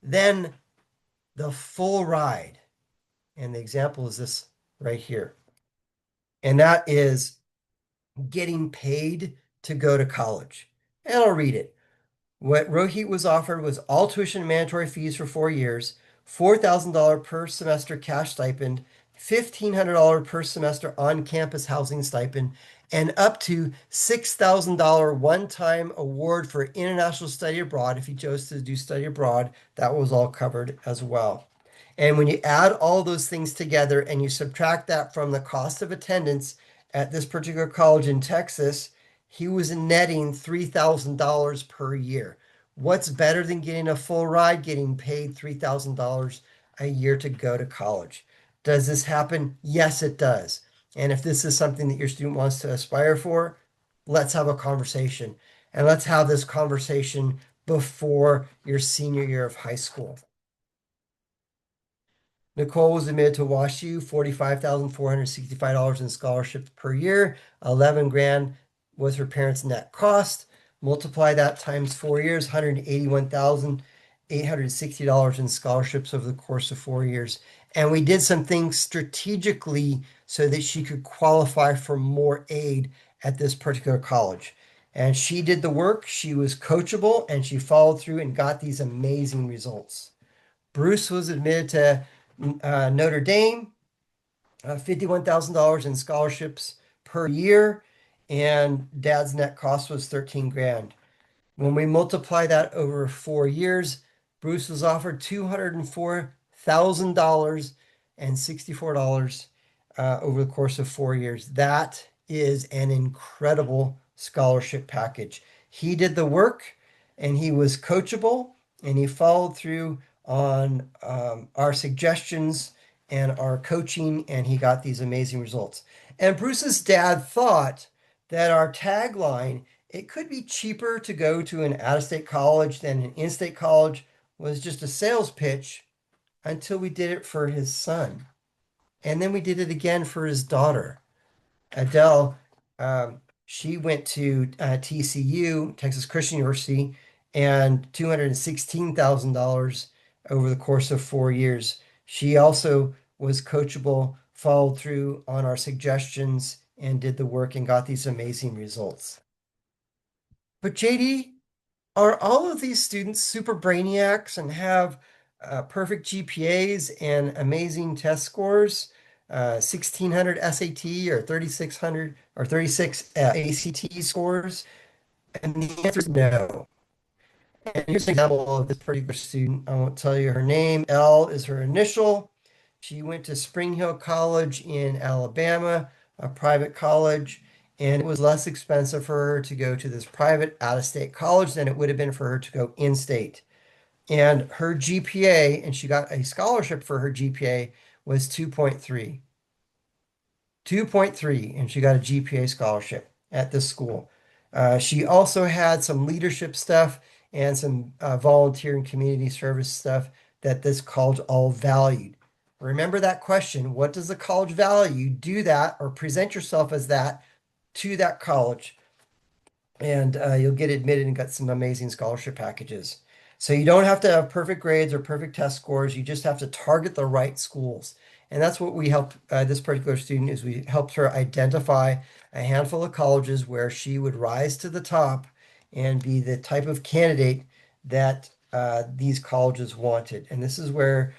Speaker 1: than the full ride? And the example is this right here. And that is getting paid to go to college. And I'll read it. What Rohit was offered was all tuition and mandatory fees for 4 years, $4,000 per semester cash stipend, $1,500 per semester on-campus housing stipend, and up to $6,000 one-time award for international study abroad if he chose to do study abroad. That was all covered as well. And when you add all those things together and you subtract that from the cost of attendance at this particular college in Texas, he was netting $3,000 per year. What's better than getting a full ride, getting paid $3,000 a year to go to college? Does this happen? Yes, it does. And if this is something that your student wants to aspire for, let's have a conversation. And let's have this conversation before your senior year of high school. Nicole was admitted to WashU, $45,465 in scholarships per year. 11 grand was her parents' net cost. Multiply that times 4 years, $181,860 in scholarships over the course of 4 years. And we did some things strategically so that she could qualify for more aid at this particular college. And she did the work. She was coachable and she followed through and got these amazing results. Bruce was admitted to Notre Dame, $51,000 in scholarships per year, and dad's net cost was 13 grand. When we multiply that over 4 years, Bruce was offered $204,000 and $64 over the course of 4 years. That is an incredible scholarship package. He did the work and he was coachable and he followed through on our suggestions and our coaching, and he got these amazing results. And Bruce's dad thought that our tagline, it could be cheaper to go to an out-of-state college than an in-state college, was just a sales pitch until we did it for his son. And then we did it again for his daughter. Adele, she went to TCU, Texas Christian University, and $216,000 over the course of 4 years. She also was coachable, followed through on our suggestions, and did the work and got these amazing results. But JD, are all of these students super brainiacs and have perfect GPAs and amazing test scores? 1600 SAT or 3600 or 36 ACT scores? And the answer is no. And here's an example of this particular student. I won't tell you her name. L is her initial. She went to Spring Hill College in Alabama, a private college, And it was less expensive for her to go to this private out-of-state college than it would have been for her to go in-state. And her GPA, and she got a scholarship for her GPA, was 2.3. 2.3, and she got a GPA scholarship at this school. She also had some leadership stuff and some volunteer and community service stuff that this college all valued. Remember that question, what does the college value? Do that or present yourself as that to that college, and you'll get admitted and got some amazing scholarship packages. So you don't have to have perfect grades or perfect test scores. You just have to target the right schools. And that's what we helped this particular student is we helped her identify a handful of colleges where she would rise to the top and be the type of candidate that these colleges wanted. And this is where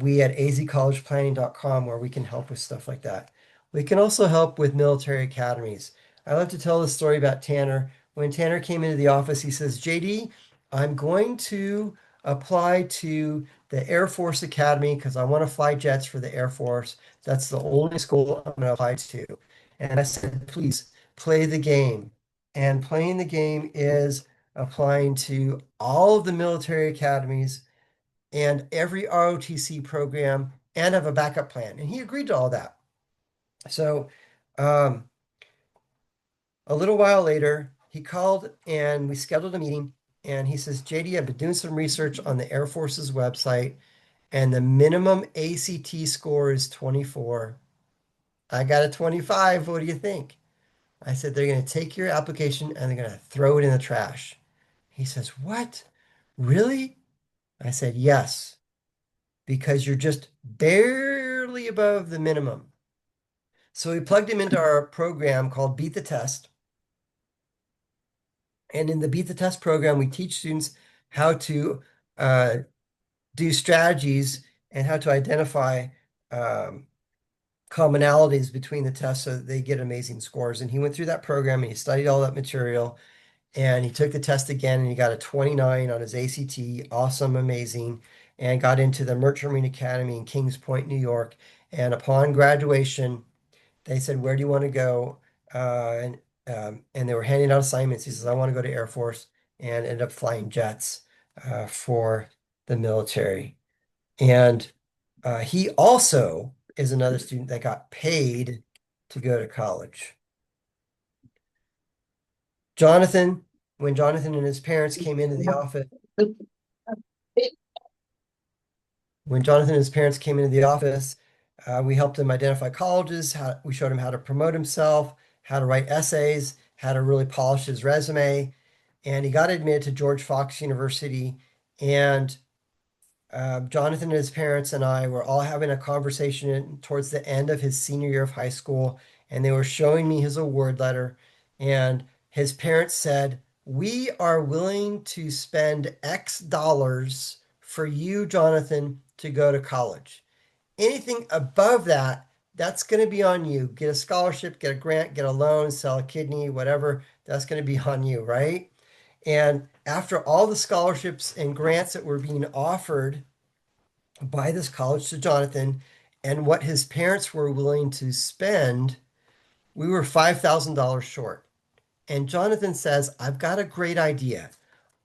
Speaker 1: we at azcollegeplanning.com where we can help with stuff like that. We can also help with military academies. I love to tell the story about Tanner. When Tanner came into the office, he says, JD, I'm going to apply to the Air Force Academy because I want to fly jets for the Air Force. That's the only school I'm going to apply to. And I said, please play the game. And playing the game is applying to all of the military academies and every ROTC program and have a backup plan. And he agreed to all that. So, um, a little while later, he called and we scheduled a meeting. And he says, JD, I've been doing some research on the Air Force's website, and the minimum ACT score is 24. I got a 25. What do you think? I said, they're going to take your application and they're going to throw it in the trash. He says, what? Really? I said, yes, because you're just barely above the minimum. So we plugged him into our program called Beat the Test. And in the Beat the Test program, we teach students how to uh, do strategies and how to identify um, commonalities between the tests so that they get amazing scores. And he went through that program and he studied all that material and he took the test again and he got a 29 on his ACT. Awesome, amazing. And got into the Merchant Marine Academy in Kings Point, New York. And upon graduation, they said, where do you want to go? And they were handing out assignments. He says, I want to go to Air Force and ended up flying jets for the military. And he also is another student that got paid to go to college. Jonathan, when Jonathan and his parents came into the office, when Jonathan and his parents came into the office, we helped him identify colleges. We showed him how to promote himself, how to write essays, how to really polish his resume. And he got admitted to George Fox University. And Jonathan and his parents and I were all having a conversation towards the end of his senior year of high school, and they were showing me his award letter. And his parents said, we are willing to spend X dollars for you, Jonathan, to go to college. Anything above that, that's going to be on you. Get a scholarship, get a grant, get a loan, sell a kidney, whatever, that's going to be on you, right? And after all the scholarships and grants that were being offered by this college to Jonathan and what his parents were willing to spend, we were $5,000 short. And Jonathan says, I've got a great idea.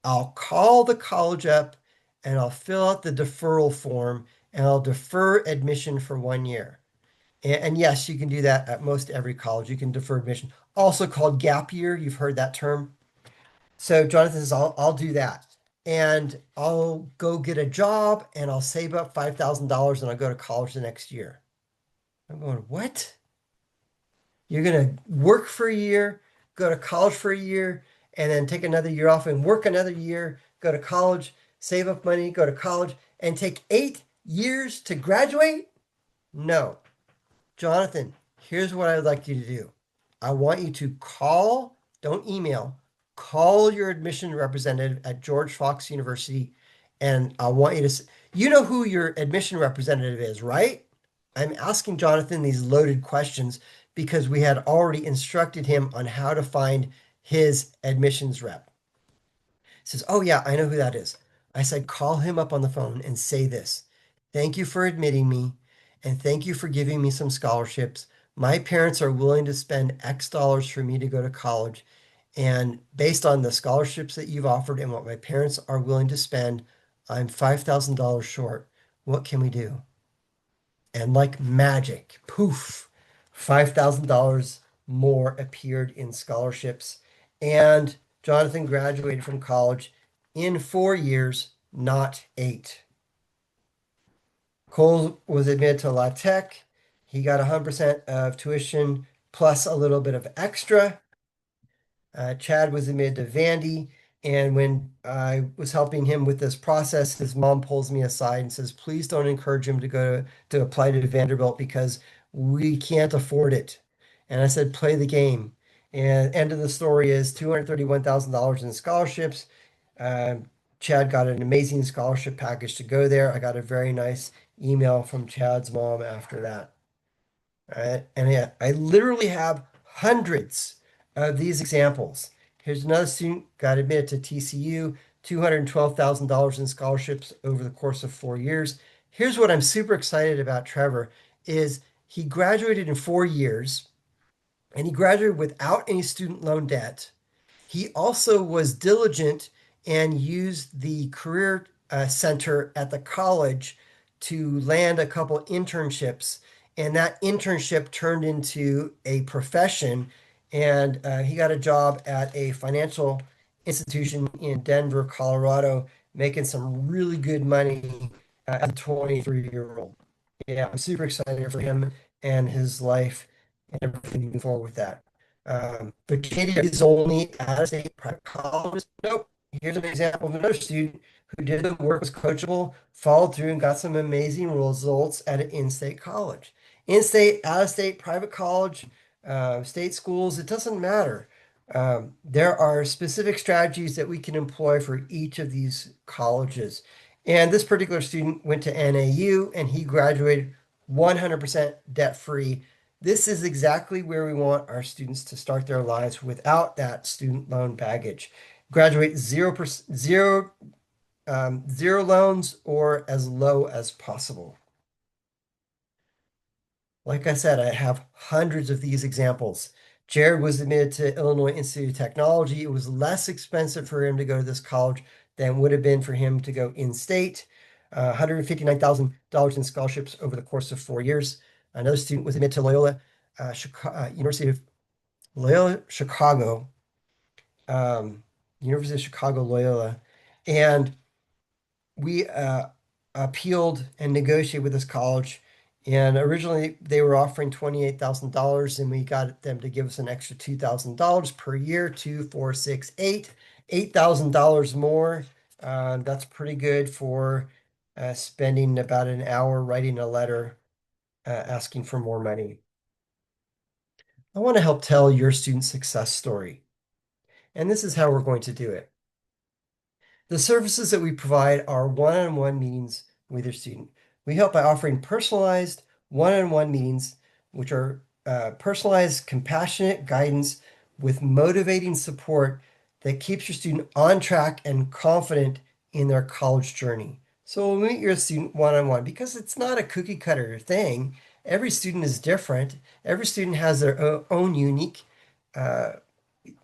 Speaker 1: I'll call the college up and I'll fill out the deferral form and I'll defer admission for 1 year. And yes, you can do that at most every college. You can defer admission, also called gap year. You've heard that term. So Jonathan says, I'll do that. And I'll go get a job and I'll save up $5,000 and I'll go to college the next year. I'm going, what? You're going to work for a year, go to college for a year, and then take another year off and work another year, go to college, save up money, go to college, and take 8 years to graduate? No. Jonathan, here's what I'd like you to do. I want you to call, don't email, call your admission representative at George Fox University, and I want you to, you know who your admission representative is, right? I'm asking Jonathan these loaded questions because we had already instructed him on how to find his admissions rep. He says, oh, yeah, I know who that is. I said, call him up on the phone and say this. Thank you for admitting me, and thank you for giving me some scholarships. My parents are willing to spend X dollars for me to go to college. And based on the scholarships that you've offered and what my parents are willing to spend, I'm $5,000 short. What can we do? And like magic, poof, $5,000 more appeared in scholarships. And Jonathan graduated from college in 4 years, not 8. Cole was admitted to La Tech. He got 100% of tuition plus a little bit of extra. Chad was admitted to Vandy, and when I was helping him with this process, his mom pulls me aside and says, "Please don't encourage him to go to apply to Vanderbilt because we can't afford it." And I said, "Play the game." And end of the story is $231,000 in scholarships. Chad got an amazing scholarship package to go there. I got a very nice email from Chad's mom after that. Right? And yeah, I literally have hundreds of these examples. Here's another student got admitted to TCU, $212,000 in scholarships over the course of 4 years. Here's what I'm super excited about Trevor is he graduated in 4 years and he graduated without any student loan debt. He also was diligent and used the career center at the college to land a couple internships. And that internship turned into a profession. And he got a job at a financial institution in Denver, Colorado, making some really good money as a 23-year-old. Yeah, I'm super excited for him and his life and everything moving forward with that. But Katie is only at a state private college. Nope. Here's an example of another student who did the work, was coachable, followed through, and got some amazing results at an in-state college. In-state, out-of-state, private college, state schools, it doesn't matter. There are specific strategies that we can employ for each of these colleges. And this particular student went to NAU and he graduated 100% debt-free. This is exactly where we want our students to start their lives without that student loan baggage. Graduate 0%, zero loans or as low as possible. Like I said, I have hundreds of these examples. Jared was admitted to Illinois Institute of Technology. It was less expensive for him to go to this college than would have been for him to go in-state. $159,000 in scholarships over the course of 4 years. Another student was admitted to Loyola, University of Loyola Chicago, University of Chicago Loyola, and we appealed and negotiated with this college. And originally they were offering $28,000, and we got them to give us an extra $2,000 per year, 2, 4, 6, 8, $8,000 more. That's pretty good for spending about an hour writing a letter asking for more money. I want to help tell your student success story, and this is how we're going to do it. The services that we provide are one-on-one meetings with your student. We help by offering personalized one-on-one meetings, which are personalized, compassionate guidance with motivating support that keeps your student on track and confident in their college journey. So we'll meet your student one-on-one because it's not a cookie cutter thing. Every student is different. Every student has their own unique uh,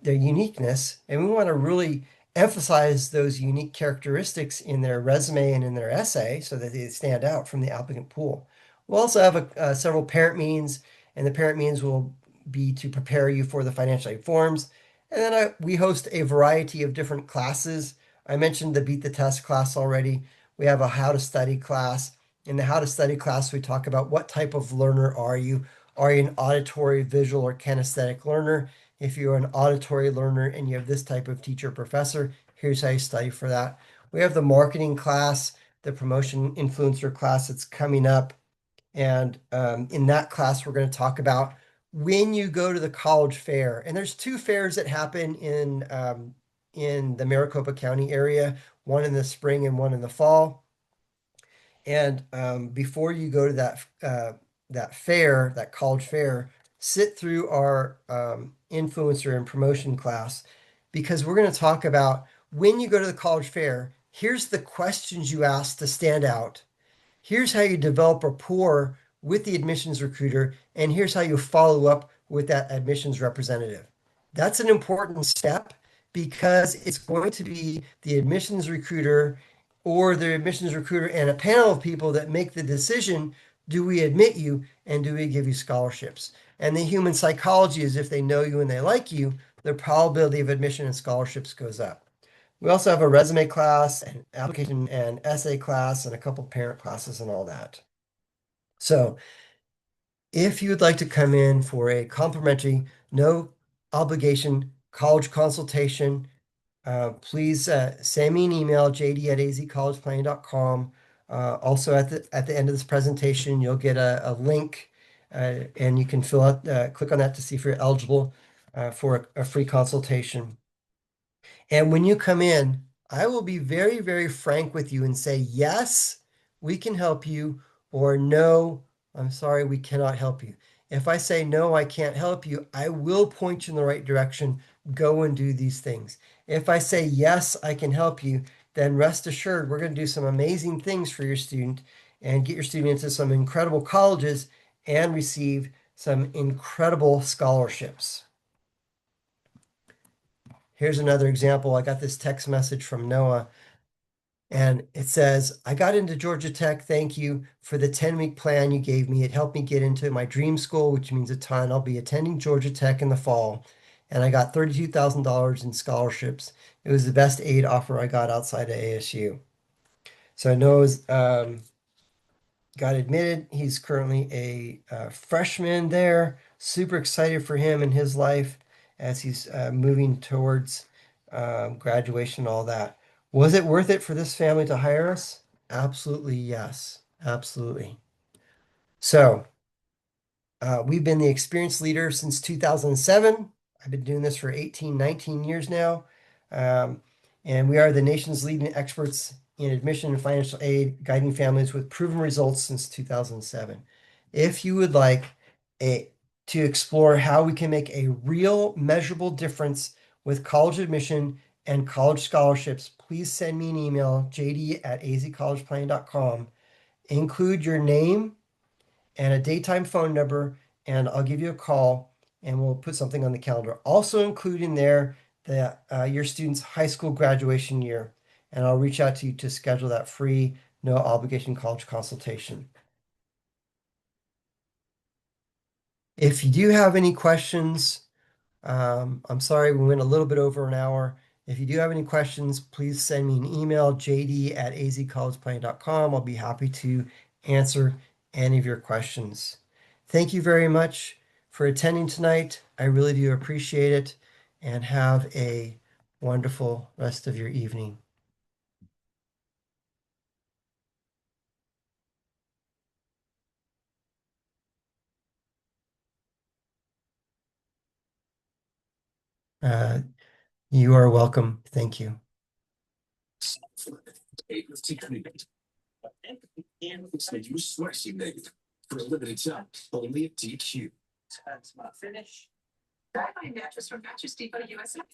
Speaker 1: their uniqueness, and we want to really emphasize those unique characteristics in their resume and in their essay so that they stand out from the applicant pool. We'll also have several parent meetings, and the parent meetings will be to prepare you for the financial aid forms. And then we host a variety of different classes. I mentioned the Beat the Test class already. We have a How to Study class. In the How to Study class, we talk about what type of learner are you? Are you an auditory, visual, or kinesthetic learner? If you're an auditory learner and you have this type of teacher or professor, here's how you study for that. We have the marketing class, the promotion influencer class that's coming up. And in that class, we're going to talk about when you go to the college fair. And there's two fairs that happen in the Maricopa County area, one in the spring and one in the fall. And before you go to that fair, that college fair, sit through our influencer and promotion class because we're going to talk about when you go to the college fair, here's the questions you ask to stand out. Here's how you develop rapport with the admissions recruiter, and here's how you follow up with that admissions representative. That's an important step because it's going to be the admissions recruiter or the admissions recruiter and a panel of people that make the decision, do we admit you and do we give you scholarships? And the human psychology is if they know you and they like you, the probability of admission and scholarships goes up. We also have a resume class and application and essay class and a couple parent classes and all that. So if you would like to come in for a complimentary, no obligation college consultation, please send me an email, jd@azcollegeplanning.com. Also, at the end of this presentation, you'll get a link, and you can click on that to see if you're eligible for a free consultation. And when you come in, I will be very, very frank with you and say, yes, we can help you, or no, I'm sorry, we cannot help you. If I say, no, I can't help you, I will point you in the right direction. Go and do these things. If I say, yes, I can help you, then rest assured, we're going to do some amazing things for your student and get your student into some incredible colleges and receive some incredible scholarships. Here's another example. I got this text message from Noah, and it says, I got into Georgia Tech. Thank you for the 10-week plan you gave me. It helped me get into my dream school, which means a ton. I'll be attending Georgia Tech in the fall, and I got $32,000 in scholarships. It was the best aid offer I got outside of ASU. So Noah's got admitted. He's currently a freshman there. Super excited for him and his life as he's moving towards graduation and all that. Was it worth it for this family to hire us? Absolutely, yes. Absolutely. So we've been the experienced leader since 2007. I've been doing this for 18, 19 years now. Um, and we are the nation's leading experts in admission and financial aid, guiding families with proven results since 2007. If you would like to explore how we can make a real measurable difference with college admission and college scholarships, please send me an email, jd@azcollegeplanning.com. Include your name and a daytime phone number, and I'll give you a call and we'll put something on the calendar. Also include in there your student's high school graduation year, and I'll reach out to you to schedule that free, no obligation college consultation. If you do have any questions, I'm sorry we went a little bit over an hour. If you do have any questions, please send me an email, jd@azcollegeplanning.com. I'll be happy to answer any of your questions. Thank you very much for attending tonight. I really do appreciate it, and have a wonderful rest of your evening. Uh, you are welcome. Thank you.